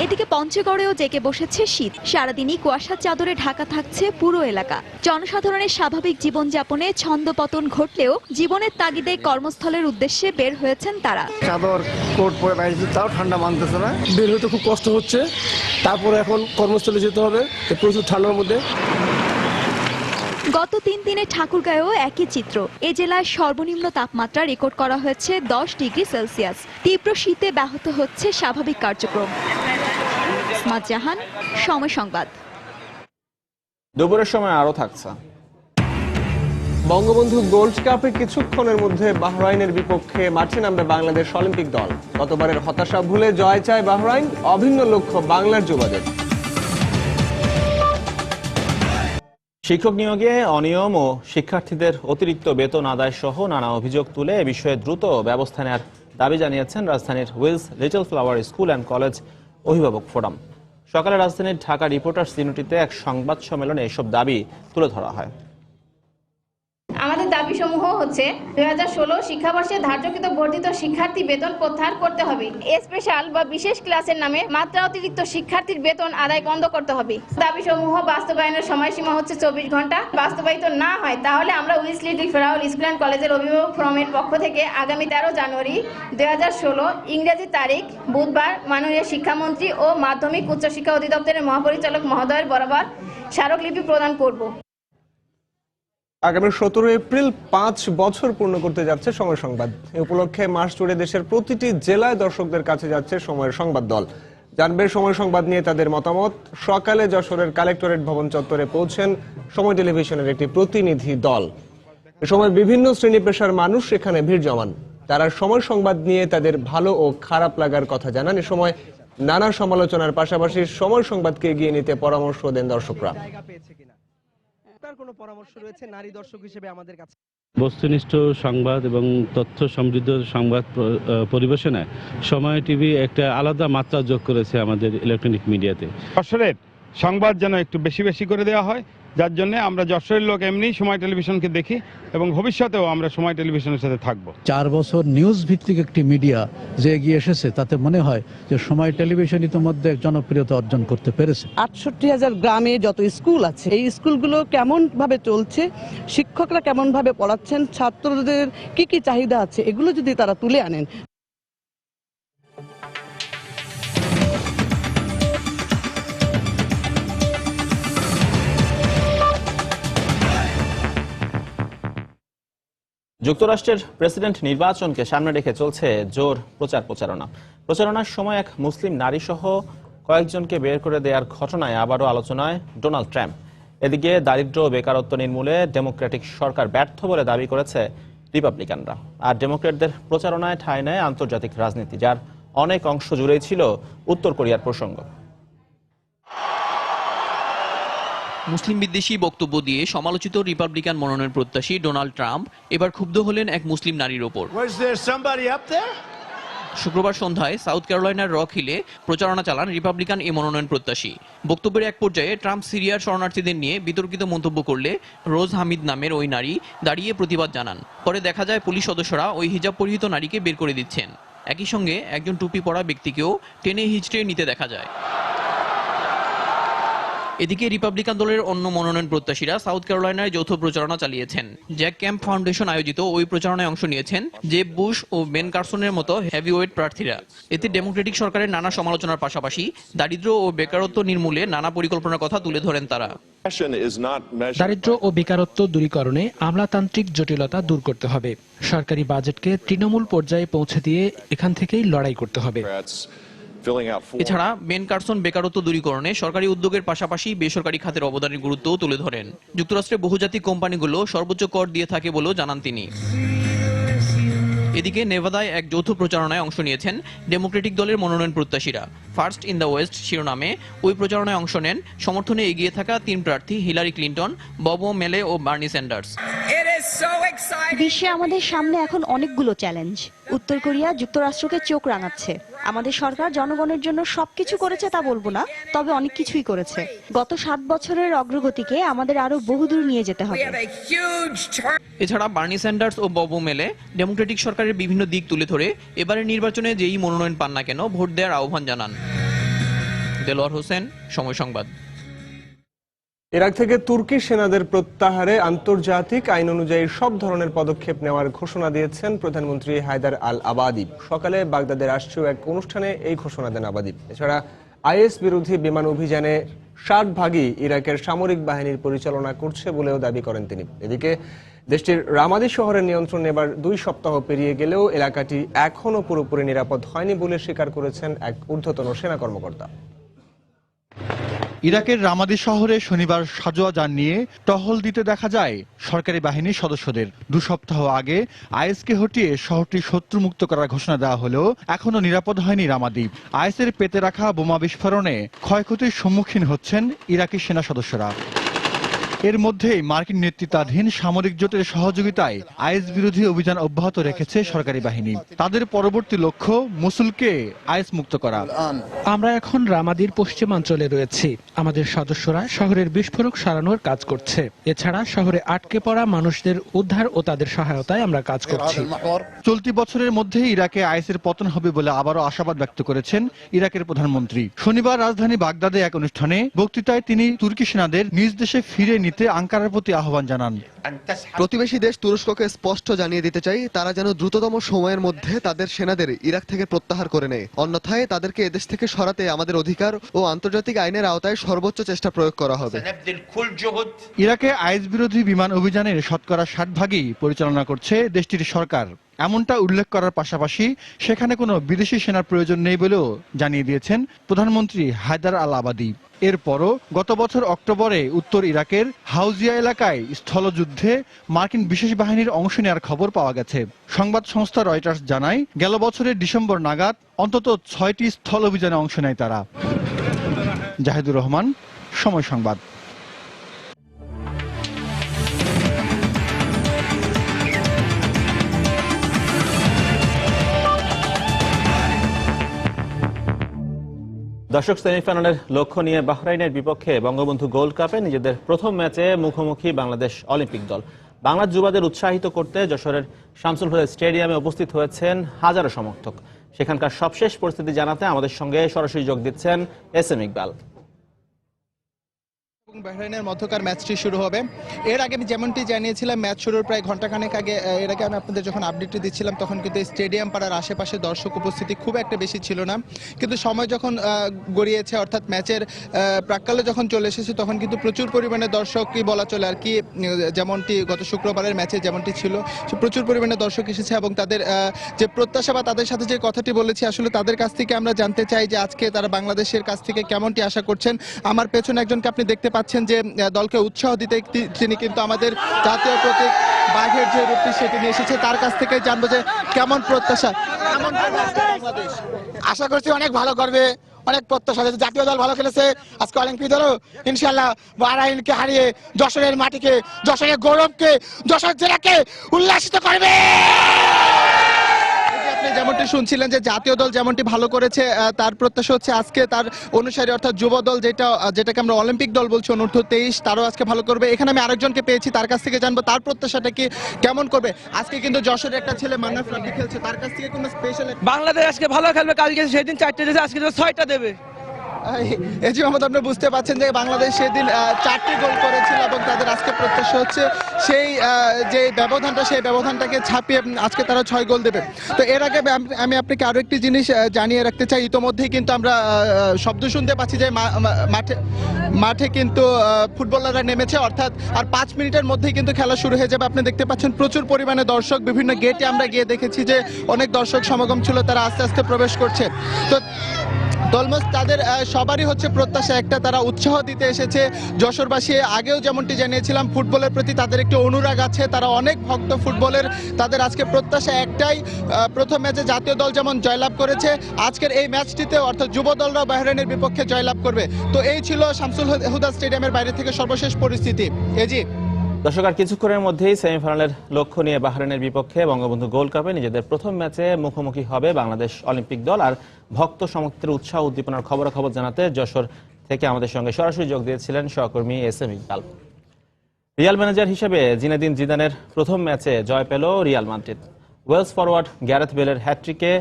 এদিকে পঞ্চগড়েও জেগে বসেছে শীত। সারাদিনই কুয়াশার চাদরে ঢাকা থাকছে পুরো এলাকা। জনসাধারণের স্বাভাবিক জীবনযাপনে ছন্দপতন ঘটলেও জীবনের তাগিদে কর্মস্থলের উদ্দেশ্যে বের হয়েছেন তারা।
চাদর কোট পরে বাইরে, তাও ঠান্ডা মানতেছে না, বের হতে খুব কষ্ট হচ্ছে। তারপরে এখন কর্মস্থলে যেতে হবে প্রচুর ঠান্ডার মধ্যে।
গত 3 দিনে ঠাকুরগাঁয়েও একই চিত্র। এ জেলায় সর্বনিম্ন তাপমাত্রা রেকর্ড করা হয়েছে 10 ডিগ্রি সেলসিয়াস। তীব্র শীতে ব্যাহত হচ্ছে স্বাভাবিক কার্যক্রম। ইসমাত জাহান, সময় সংবাদ।
দুপুরের সময় আরো থাকছে।
বঙ্গবন্ধু গোল্ড কাপে কিছুক্ষণের মধ্যে বাহরাইনের বিপক্ষে মাঠে নামবে বাংলাদেশ অলিম্পিক দল। গতবারের হতাশা ভুলে জয় চায় বাহরাইন, অভিন্ন লক্ষ্য বাংলার যুবদের।
শিক্ষক নিয়োগে অনিয়ম ও শিক্ষার্থীদের অতিরিক্ত বেতন আদায় সহ নানা অভিযোগ তুলে এ বিষয়ে দ্রুত ব্যবস্থা নেওয়ার দাবি জানিয়েছেন রাজধানীর Wills Little Flower school and college অভিভাবক ফোরাম। সকালে রাজধানীর ঢাকা রিপোর্টার্স ইউনিটিতে এক সংবাদ সম্মেলনে এসব দাবি তুলে ধরা হয়।
আমাদের দাবিসমূহ হচ্ছে 2016 শিক্ষাবর্ষে ধার্যকৃত বর্ধিত শিক্ষার্থী বেতন প্রত্যাহার করতে হবে। স্পেশাল বা বিশেষ ক্লাসের নামে মাত্রা অতিরিক্ত শিক্ষার্থীর বেতন আদায় বন্ধ করতে হবে। দাবিসমূহ বাস্তবায়নের সময়সীমা হচ্ছে 24 ঘন্টা। বাস্তবায়িত না হয় তাহলে আমরা উইসলি ফেরাউল স্কুল অ্যান্ড কলেজের অভিভাবক ফোরামের পক্ষ থেকে আগামী 13 জানুয়ারি 2016 ইংরেজি তারিখ বুধবার মাননীয় শিক্ষামন্ত্রী ও মাধ্যমিক উচ্চশিক্ষা অধিদপ্তরের মহাপরিচালক মহোদয়ের বরাবর স্মারকলিপি প্রদান করব।
আগামী 17 এপ্রিল 5 বছর পূর্ণ করতে যাচ্ছে সময় সংবাদ। এ উপলক্ষে মাস জুড়ে দেশের প্রতিটি জেলায় দর্শকদের কাছে যাচ্ছে সময়ের সংবাদ দল। জানবে সময় সংবাদ নিয়ে তাদের মতামত। সকালে যশোরের কালেক্টরেট ভবন চত্বরে পৌঁছেন সময় টেলিভিশনের একটি প্রতিনিধি দল। এ সময় বিভিন্ন শ্রেণী পেশার মানুষ এখানে ভিড় জমান। তারা সময় সংবাদ নিয়ে তাদের ভালো ও খারাপ লাগার কথা জানান। এ সময় নানা সমালোচনার পাশাপাশি সময় সংবাদকে এগিয়ে নিতে পরামর্শ দেন দর্শকরা।
কোনো পরামর্শ রয়েছে নারী দর্শক হিসেবে আমাদের কাছে?
বস্তুনিষ্ঠ সংবাদ এবং তথ্য সমৃদ্ধ সংবাদ পরিবেশনায় সময় টিভি একটা আলাদা মাত্রা যোগ করেছে আমাদের ইলেকট্রনিক মিডিয়াতে।
যশোরের সংবাদ যেন একটু বেশি বেশি করে দেওয়া হয়, যার জন্য আমরা যশোরের লোক এমনি সময় টেলিভিশনকে দেখি এবং ভবিষ্যতেও আমরা সময় টেলিভিশনের সাথে থাকব।
4 বছর নিউজ ভিত্তিক একটি মিডিয়া যে এগিয়ে এসেছে তাতে মনে হয় যে সময় টেলিভিশন ইতিমধ্যে জনপ্রিয়তা অর্জন করতে পেরেছে।
68,000 গ্রামে যত স্কুল আছে এই স্কুলগুলো কেমন ভাবে চলছে, শিক্ষকরা কেমন ভাবে পড়াচ্ছেন, ছাত্রদের কি কি চাহিদা আছে, এগুলো যদি তারা তুলে আনেন।
যুক্তরাষ্ট্রের প্রেসিডেন্ট নির্বাচনকে সামনে রেখে চলছে জোর প্রচারণার সময় এক মুসলিম নারী সহ কয়েকজনকে বের করে দেওয়ার ঘটনায় আবারও আলোচনায় ডোনাল্ড ট্রাম্প। এদিকে দারিদ্র্য ও বেকারত্ব নির্মূলে ডেমোক্রেটিক সরকার ব্যর্থ বলে দাবি করেছে রিপাবলিকানরা। আর ডেমোক্রেটদের প্রচারণায় ঠাঁই নেয় আন্তর্জাতিক রাজনীতি, যার অনেক অংশ জুড়েই ছিল উত্তর কোরিয়ার প্রসঙ্গ।
মুসলিম বিদ্বেষী বক্তব্য দিয়ে সমালোচিত রিপাবলিকান মনোনয়ন প্রত্যাশী ডোনাল্ড ট্রাম্প এবার ক্ষুব্ধ হলেন এক মুসলিম নারীর ওপর। শুক্রবার সন্ধ্যায় সাউথ ক্যারোলাইনার রক হিলে প্রচারণা চালান রিপাবলিকান এই মনোনয়ন প্রত্যাশী। বক্তব্যের এক পর্যায়ে ট্রাম্প সিরিয়ার শরণার্থীদের নিয়ে বিতর্কিত মন্তব্য করলে রোজ হামিদ নামের ওই নারী দাঁড়িয়ে প্রতিবাদ জানান। পরে দেখা যায় পুলিশ সদস্যরা ওই হিজাব পরিহিত নারীকে বের করে দিচ্ছেন। একই সঙ্গে একজন টুপি পরা ব্যক্তিকেও টেনে হিচড়ে নিতে দেখা যায়। এদিকে রিপাবলিকান দলের অন্য মনোনয়ন প্রত্যাশীরা সাউথ ক্যারোলাইনায় যৌথ প্রচারণা চালিয়েছেন। জ্যাক ক্যাম্প ফাউন্ডেশন আয়োজিত ওই প্রচারণায় অংশ নিয়েছেন জেব বুশ ও বেন কার্সনের মতো হেভিওয়েট প্রার্থীরা। এতে ডেমোক্রেটিক সরকারের নানা সমালোচনার পাশাপাশি দারিদ্র্য ও বেকারত্ব নির্মূলে নানা পরিকল্পনার কথা তুলে ধরেন তারা।
দারিদ্র্য ও বেকারত্ব দূরীকরণে আমলাতান্ত্রিক জটিলতা দূর করতে হবে। সরকারি বাজেটকে তৃণমূল পর্যায়ে পৌঁছে দিয়ে এখান থেকেই লড়াই করতে হবে।
এছাড়া বেন কার্সন বেকারত্ব দূরীকরণে সরকারি উদ্যোগের পাশাপাশি বেসরকারি খাতের অবদানের গুরুত্বও তুলে ধরেন। যুক্তরাষ্ট্রের বহুজাতিক কোম্পানিগুলো সর্বোচ্চ কর দিয়ে থাকে বলেও জানান তিনি। এদিকে নেভাদায় এক যৌথ প্রচারণায় অংশ নিয়েছেন ডেমোক্রেটিক দলের মনোনয়ন প্রত্যাশীরা। ফার্স্ট ইন দ্য ওয়েস্ট শিরোনামে ওই প্রচারণায় অংশ নেন সমর্থনে এগিয়ে থাকা 3 প্রার্থী হিলারি ক্লিন্টন, বব মেলে ও বার্নি স্যান্ডার্স।
বিশ্বে আমাদের সামনে এখন অনেকগুলো চ্যালেঞ্জ। উত্তর কোরিয়া যুক্তরাষ্ট্রকে চোখ রাঙাচ্ছে। আমাদের সরকার জনগণের জন্য সবকিছু করেছে তা বলবো না, তবে অনেক কিছুই করেছে। গত 7 বছরের অগ্রগতিকে আমাদের আরো বহুদূর নিয়ে যেতে হবে।
এছাড়া বার্নি স্যান্ডার্স ও বব মেলে ডেমোক্রেটিক সরকারের বিভিন্ন দিক তুলে ধরে এবারের নির্বাচনে যেই মনোনয়ন পান না কেন ভোট দেওয়ার আহ্বান জানান। দেলোয়ার হোসেন, সময় সংবাদ।
ইরাক থেকে তুর্কি সেনাদের প্রত্যাহারে আন্তর্জাতিক আইন অনুযায়ী সব ধরনের পদক্ষেপ নেওয়ার ঘোষণা দিয়েছেন প্রধানমন্ত্রী হায়দার আল আবাদি। সকালে বাগদাদের রাষ্ট্রীয় এক অনুষ্ঠানে এই ঘোষণা দেন আবাদি। এছাড়া আইএস বিরোধী বিমান অভিযানে 60 ভাগই ইরাকের সামরিক বাহিনীর পরিচালনা করছে বলেও দাবি করেন তিনি। এদিকে দেশটির রামাদি শহরের নিয়ন্ত্রণ নেবার 2 সপ্তাহ পেরিয়ে গেলেও এলাকাটি এখনও পুরোপুরি নিরাপদ হয়নি বলে স্বীকার করেছেন এক ঊর্ধ্বতন সেনা কর্মকর্তা।
ইরাকের রামাদি শহরে শনিবার সাজোয়া যান নিয়ে টহল দিতে দেখা যায় সরকারি বাহিনীর সদস্যদের। 2 সপ্তাহ আগে আইএসকে হটিয়ে শহরটি শত্রুমুক্ত করার ঘোষণা দেওয়া হলেও এখনো নিরাপদ হয়নি রামাদি। আইএসের পেতে রাখা বোমা বিস্ফোরণে ক্ষয়ক্ষতির সম্মুখীন হচ্ছেন ইরাকি সেনা সদস্যরা। এর মধ্যেই মার্কিন নেতৃত্বাধীন সামরিক জোটের সহযোগিতায় আইএস বিরোধী অভিযান অব্যাহত রেখেছে সরকারি বাহিনী। তাদের পরবর্তী লক্ষ্য মসুলকে আইএস মুক্ত করা।
আমরা এখন রামাদির পশ্চিমাঞ্চলে রয়েছি। আমাদের সদস্যরা শহরের বিস্ফোরক সরানোর কাজ করছে। এছাড়া শহরে আটকে পড়া মানুষদের উদ্ধার ও তাদের সহায়তায় আমরা কাজ করছি।
চলতি বছরের মধ্যে ইরাকে আইএসের পতন হবে বলে আবারও আশাবাদ ব্যক্ত করেছেন ইরাকের প্রধানমন্ত্রী। শনিবার রাজধানী বাগদাদে এক অনুষ্ঠানে বক্তৃতায় তিনি তুর্কি সেনাদের নিজ দেশে ফিরে নিতে আঙ্কারার প্রতি আহ্বান জানান।
প্রতিবেশী দেশ তুরস্ককে স্পষ্ট জানিয়ে দিতে চাই, তারা যেন দ্রুততম সময়ের মধ্যে তাদের সেনাদের ইরাক থেকে প্রত্যাহার করে নেয়। অন্যথায় তাদেরকে এদেশ থেকে সরাতে আমাদের অধিকার ও আন্তর্জাতিক আইনের আওতায় সর্বোচ্চ চেষ্টা প্রয়োগ করা হবে।
ইরাকে আইএস বিরোধী বিমান অভিযানের শতকরা 60 ভাগই পরিচালনা করছে দেশটির সরকার। এমনটা উল্লেখ করার পাশাপাশি সেখানে কোনো বিদেশি সেনার প্রয়োজন নেই বলেও জানিয়ে দিয়েছেন প্রধানমন্ত্রী হায়দার আল আবাদি। এরপরও গত বছর অক্টোবরে উত্তর ইরাকের হাউজিয়া এলাকায় স্থলযুদ্ধে মার্কিন বিশেষ বাহিনীর অংশ নেওয়ার খবর পাওয়া গেছে। সংবাদ সংস্থা রয়টার্স জানায়, গেল বছরের ডিসেম্বর নাগাদ অন্তত 6টি স্থল অভিযানে অংশ নেয় তারা। জাহিদুর রহমান, সময় সংবাদ।
দর্শক, সেমিফাইনালের লক্ষ্য নিয়ে বাহরাইনের বিপক্ষে বঙ্গবন্ধু গোল্ড কাপে নিজেদের প্রথম ম্যাচে মুখোমুখি বাংলাদেশ অলিম্পিক দল। বাংলার যুবাদের উৎসাহিত করতে যশোরের শামসুল হুদা স্টেডিয়ামে উপস্থিত হয়েছেন হাজারো সমর্থক। সেখানকার সবশেষ পরিস্থিতি জানাতে আমাদের সঙ্গে সরাসরি যোগ দিচ্ছেন এস এম ইকবাল।
বাহরাইনের মধ্যকার ম্যাচটি শুরু হবে। এর আগে আমি যেমনটি জানিয়েছিলাম, ম্যাচ শুরুর প্রায় ঘন্টাখানেক আগে এর আগে আমি আপনাদের যখন আপডেটটি দিচ্ছিলাম তখন কিন্তু স্টেডিয়াম পাড়ার আশেপাশে দর্শক উপস্থিতি খুব একটা বেশি ছিল না। কিন্তু সময় যখন গড়িয়েছে, অর্থাৎ ম্যাচের প্রাক্কালে যখন চলে এসেছে, তখন কিন্তু প্রচুর পরিমাণে দর্শকই বলা চলে আর কি, যেমনটি গত শুক্রবারের ম্যাচে যেমনটি ছিল, প্রচুর পরিমাণে দর্শক এসেছে এবং তাদের যে প্রত্যাশা বা তাদের সাথে যে কথাটি বলেছি, আসলে তাদের কাছ থেকে আমরা জানতে চাই যে আজকে তারা বাংলাদেশের কাছ থেকে কেমনটি আশা করছেন। আমার পেছনে একজনকে আপনি দেখতে পাচ্ছেন যে দলকে উৎসাহ দিতে তিনি কিন্তু আমাদের জাতীয় প্রতীক বাঘের যে রূপটি সেটি নিয়ে এসেছে। তার কাছ থেকে জানবো যে কেমন প্রত্যাশা।
আশা করছি অনেক ভালো করবে, অনেক প্রত্যাশা। জাতীয় দল ভালো খেলেছে, আজকে অলিম্পিক দলও ইনশাআল্লাহ বাহরাইনকে হারিয়ে যশোরের মাটিকে, যশোরের গৌরবকে, যশোর জেলাকে উল্লাসিত করবে।
যেমনটি শুনছিলেন যে জাতীয় দল যেমনটি ভালো করেছে, তার প্রত্যাশা হচ্ছে আজকে তার অনুসারী অর্থাৎ যুব দল যেটাকে আমরা অলিম্পিক দল বলছি, অনূর্ধ্ব 23, তারাও আজকে ভালো করবে। এখানে আমি আরেকজনকে পেয়েছি, তার কাছ থেকে জানবো তার প্রত্যাশাটা কি, কেমন করবে। আজকে কিন্তু যশোরের একটা ছেলে মান্নাফ রাব্বি খেলছে, তার কাছ থেকে কোনো স্পেশাল।
বাংলাদেশ আজকে ভালো খেলবে, কালকে সেদিন 4টে দিয়েছে, আজকে 6টা দেবে।
এই যে আপনি বুঝতে পারছেন যে বাংলাদেশ সেদিন 4টি গোল করেছিল এবং তাদের আজকে প্রত্যাশা হচ্ছে সেই যে ব্যবধানটা, সেই ব্যবধানটাকে ছাপিয়ে আজকে তারা 6 গোল দেবে। তো এর আগে আমি আপনাকে আরো একটি জিনিস জানিয়ে রাখতে চাই। ইতোমধ্যেই কিন্তু আমরা শব্দ শুনতে পাচ্ছি যে মাঠে কিন্তু ফুটবলাররা নেমেছে, অর্থাৎ আর 5 মিনিটের মধ্যেই কিন্তু খেলা শুরু হয়ে যাবে। আপনি দেখতে পাচ্ছেন প্রচুর পরিমাণে দর্শক, বিভিন্ন গেটে আমরা গিয়ে দেখেছি যে অনেক দর্শক সমাগম ছিল, তারা আস্তে আস্তে প্রবেশ করছে। তো অলমোস্ট তাদের সবারই হচ্ছে প্রত্যাশা একটা, তারা উৎসাহ দিতে এসেছে যশোরবাসী। আগেও যেমনটি জানিয়েছিলাম, ফুটবলের প্রতি তাদের একটি অনুরাগ আছে, তারা অনেক ভক্ত ফুটবলের। তাদের আজকে প্রত্যাশা একটাই, প্রথম ম্যাচে জাতীয় দল যেমন জয়লাভ করেছে, আজকের এই ম্যাচটিতে অর্থাৎ যুব দলরা বাহরাইনের বিপক্ষে জয়লাভ করবে। তো এই ছিল শামসুল হুদা স্টেডিয়ামের বাইরে থেকে সর্বশেষ পরিস্থিতি। এজি
দর্শক, আর কিছুক্ষণের মধ্যেই সেমিফাইনালের লক্ষ্য নিয়ে বাহরাইনের বিপক্ষে বঙ্গবন্ধু গোল্ড কাপে নিজেদের প্রথম ম্যাচে মুখোমুখি হবে বাংলাদেশ অলিম্পিক দল। আর ভক্ত সমর্থকদের উৎসাহ উদ্দীপনার খবরাখবর জানাতে যশোর থেকে আমাদের সঙ্গে সরাসরি যোগ দিয়েছিলেন সহকর্মী S M Iqbal. Real manager হিসেবে জিনেদিন জিদানের প্রথম ম্যাচে জয় পেল Real Madrid. Wales forward Gareth বেলের হ্যাটট্রিকে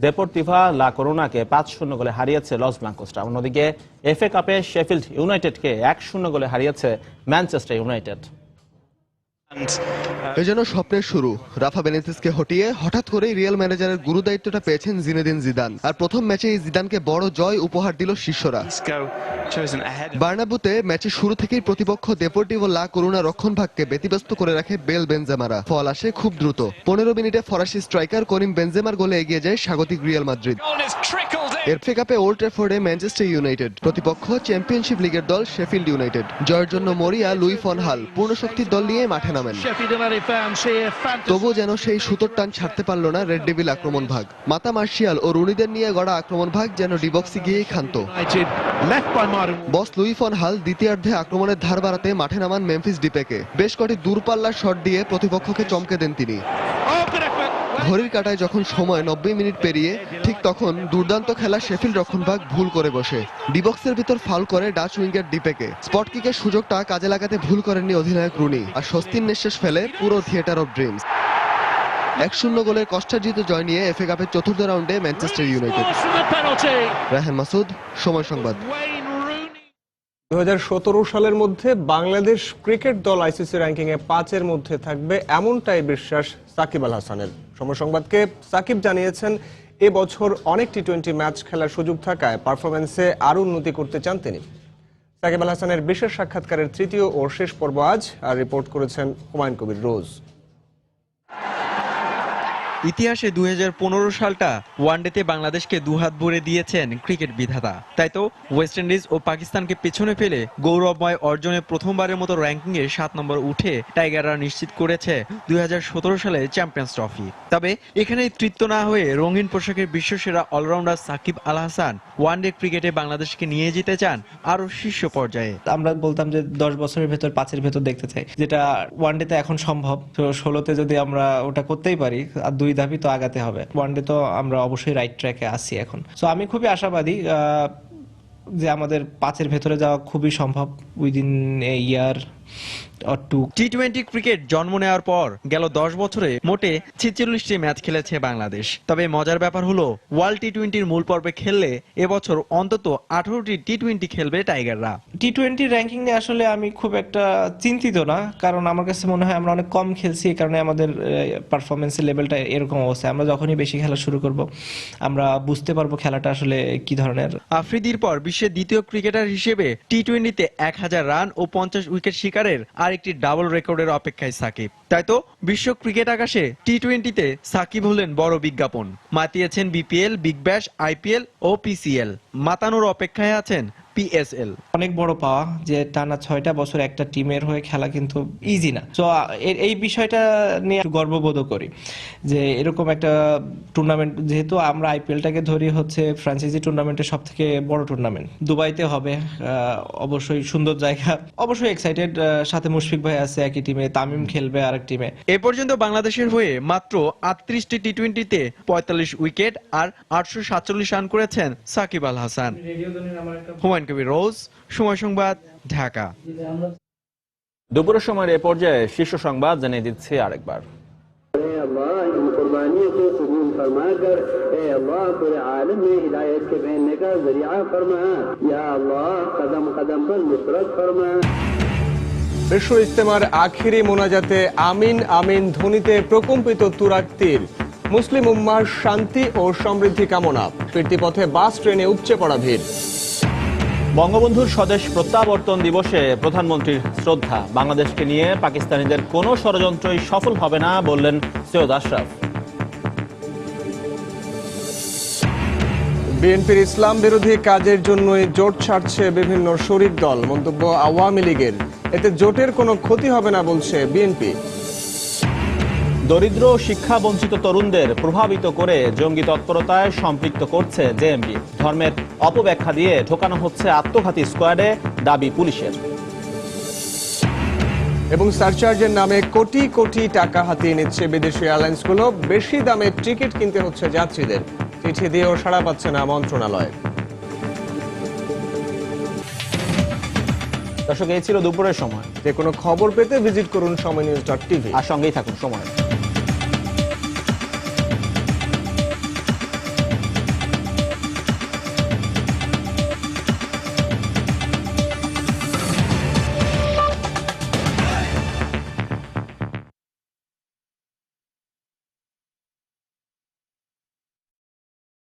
দেপোর্তিভা লা করুনাকে 5-0 গোলে হারিয়েছে লস ব্লাঙ্কোসরা। অন্যদিকে এফএ কাপে শেফিল্ড ইউনাইটেডকে 1-0 গোলে হারিয়েছে ম্যানচেস্টার ইউনাইটেড।
এজন্য স্বপ্নের শুরু। রাফা বেনিতেজকে হটিয়ে হঠাৎ করেই রিয়াল ম্যানেজারের গুরু দায়িত্বটা পেয়েছেন জিনেদিন জিদান। আর প্রথম ম্যাচে এই জিদানকে বড় জয় উপহার দিল শিষ্যরা। বার্নাব্যুতে ম্যাচের শুরু থেকেই প্রতিপক্ষ দেপোর্টিভো লা করুনা রক্ষণভাগকে ব্যতিব্যস্ত করে রাখে বেল বেনজেমারা। ফল আসে খুব দ্রুত। 15 মিনিটে ফরাসি স্ট্রাইকার করিম বেনজেমার গোলে এগিয়ে যায় স্বাগতিক রিয়াল মাদ্রিদ। এফএ কাপে ওল্ড ট্র্যাফোর্ডে ম্যানচেস্টার ইউনাইটেড, প্রতিপক্ষ চ্যাম্পিয়নশিপ লিগের দল শেফিল্ড ইউনাইটেড। জয়ের জন্য মরিয়া লুই ফন হাল পূর্ণ শক্তির দল নিয়ে মাঠে নামেন। তবু যেন সেই সুতোর টান ছাড়তে পারল না রেড ডেভিল আক্রমণ ভাগ। মাতা মার্শিয়াল ও রুনিদের নিয়ে গড়া আক্রমণ ভাগ যেন ডিবক্সে গিয়েই ক্ষান্ত। বস লুই ফন হাল দ্বিতীয়ার্ধে আক্রমণের ধার বাড়াতে মাঠে নামান মেমফিস ডিপেকে। বেশ কটি দূরপাল্লার শট দিয়ে প্রতিপক্ষকে চমকে দেন তিনি। ঘড়ির কাঁটায় যখন সময় 90 মিনিট পেরিয়ে, ঠিক তখন দুর্দান্ত খেলা শেফিল্ড রক্ষণভাগ ভুল করে বসে। ডিবক্সের ভিতর ফাউল করে ডাচ উইঙ্গার ডিপেকে। স্পট কিকের সুযোগটা কাজে লাগাতে ভুল করেননি অধিনায়ক রুনি, আর স্বস্তির নিঃশ্বাস ফেলে পুরো থিয়েটার অফ ড্রিমস। 1-0 গোলের কষ্টার্জিত জয় নিয়ে এফএ কাপের চতুর্থ রাউন্ডে ম্যানচেস্টার ইউনাইটেড। রায়হান মাসুদ, সময় সংবাদ।
2017 সালের মধ্যে বাংলাদেশ ক্রিকেট দল আইসিসি র্যাঙ্কিং এ 5-এর মধ্যে থাকবে, এমনটাই বিশ্বাস সাকিব আল হাসানের। সময় সংবাদকে সাকিব জানিয়েছেন, এবছর অনেক টি-20 ম্যাচ খেলার সুযোগ থাকায় পারফরম্যান্সে আরো উন্নতি করতে চান তিনি। সাকিব আল হাসানের বিশেষ সাক্ষাৎকারের তৃতীয় ও শেষ পর্ব আজ, আর রিপোর্ট করেছেন হুমায়ুন কবির রোজ।
ইতিহাসে 2015 সালটা ওয়ানডেতে বাংলাদেশকে দুহাত ভরে দিয়েছেন ক্রিকেট বিধাতা। তাই তো ওয়েস্ট ইন্ডিজ ও পাকিস্তানকে পেছনে ফেলে গৌরবময় অর্জনে প্রথমবারের মতো র্যাঙ্কিংয়ে 7 নম্বর উঠে টাইগাররা নিশ্চিত করেছে 2017 সালে চ্যাম্পিয়ন্স ট্রফি। তবে এখানেই তৃপ্ত না হয়ে রঙিন পোশাকের বিশ্বসেরা অলরাউন্ডার সাকিব আল হাসান ওয়ানডে ক্রিকেটে বাংলাদেশকে নিয়ে যেতে চান আরো শীর্ষ পর্যায়ে।
আমরা বলতাম যে 10 বছরের ভেতর 5-এর ভেতর দেখতে চাই, যেটা ওয়ানডেতে এখন সম্ভব। তো 16তে যদি আমরা ওটা করতেই পারি, আর 2 ধাপই তো আগাতে হবে। ওয়ানডে তো আমরা অবশ্যই রাইট ট্র্যাকে আছি এখন। সো আমি খুবই আশাবাদী যে আমাদের 5-এর ভেতরে যাওয়া খুবই সম্ভব within a year or two.
টি-20 ক্রিকেট জন্ম নেওয়ার পর গেল 10 বছরে মোটে 46টি ম্যাচ খেলেছে বাংলাদেশ। তবে মজার ব্যাপার হলো, ওয়ার্ল্ড টি-20 মূল পর্বে খেললে এবছর অন্তত 18টি টি-20 খেলবে টাইগাররা।
টি-20 র্যাঙ্কিং নিয়ে আসলে আমি খুব একটা চিন্তিত না, কারণ আমার কাছে মনে হয় আমরা অনেক কম খেলছি, এই কারণে আমাদের পারফরমেন্সের লেভেলটা এরকম অবস্থা। আমরা যখনই বেশি খেলা শুরু করব, আমরা বুঝতে পারবো খেলাটা আসলে কি ধরনের।
আফ্রিদির পর বিশ্বের দ্বিতীয় ক্রিকেটার হিসেবে টি-20তে 1000 রান ও 50 উইকেট শিকারের আরেকটি ডাবল রেকর্ডের অপেক্ষায় সাকিব। তাই তো বিশ্ব ক্রিকেট আকাশে টি-20তে সাকিব হলেন বড় বিজ্ঞাপন। মাতিয়েছেন বিপিএল, বিগ ব্যাশ, আইপিএল ও পিসিএল। মাতানোর অপেক্ষায় আছেন পিএসএল।
অনেক বড় পাওয়া যে টানা 6টা বছর একটা টিমের হয়ে খেলা কিন্তু ইজি না। তো এই বিষয়টা নিয়ে গর্ববোধ করি যে এরকম একটা টুর্নামেন্ট, যেহেতু আমরা আইপিএলটাকে ধরি হচ্ছে ফ্র্যাঞ্চাইজি টুর্নামেন্টের সব থেকে বড় টুর্নামেন্ট, দুবাইতে হবে, অবশ্যই সুন্দর জায়গা, অবশ্যই এক্সাইটেড। সাথে মুশফিক ভাই আছে একই টিমে, তামিম খেলবে আরেক টিমে।
এ পর্যন্ত বাংলাদেশের হয়ে মাত্র 38টি টি-20তে 45 উইকেট আর 847 রান করেছেন সাকিব আল হাসান। হুমায়ুন কবির রোজ, সময় সংবাদ, ঢাকা।
দুপুরের সময়ের এ পর্যায়ে শীর্ষ সংবাদ জানিয়ে দিচ্ছি আরেকবার।
বিশ্ব ইজতেমার আখিরি মোনাজাতে আমিন আমিন ধ্বনিতে প্রকম্পিত তুরাগ তীর। মুসলিম উম্মার শান্তি ও সমৃদ্ধি কামনা। ফিরতি পথে বাস ট্রেনে উপচে পড়া ভিড়।
বঙ্গবন্ধুর স্বদেশ প্রত্যাবর্তন দিবসে প্রধানমন্ত্রীর শ্রদ্ধা। বাংলাদেশকে নিয়ে পাকিস্তানিদের কোনো ষড়যন্ত্রই সফল হবে না বললেন সৈয়দ আশরাফ।
বিএনপির ইসলাম বিরোধী কাজের জন্যই জোট ছাড়ছে বিভিন্ন শরিক দল, মন্তব্য আওয়ামী লীগের। এতে জোটের কোনো ক্ষতি হবে না বলছে বিএনপি।
দরিদ্র ও শিক্ষা বঞ্চিত তরুণদের প্রভাবিত করে জঙ্গি তৎপরতায় সম্পৃক্ত করছে জেএমবি। ধর্মের অপব্যাখ্যা দিয়ে ঢোকানো হচ্ছে আত্মঘাতী স্কোয়াডে, দাবি পুলিশের।
এবং সারচার্জের নামে কোটি কোটি টাকা হাতিয়ে নিচ্ছে বিদেশি এয়ারলাইন্সগুলো। বেশি দামে টিকিট কিনতে হচ্ছে যাত্রীদের। চিঠি দিয়েও সাড়া পাচ্ছে না মন্ত্রণালয়।
দর্শক, এই ছিল দুপুরের সময়।
যে কোনো খবর পেতে ভিজিট করুন সময়নিউজ.tv
আর সঙ্গেই থাকুন সময়।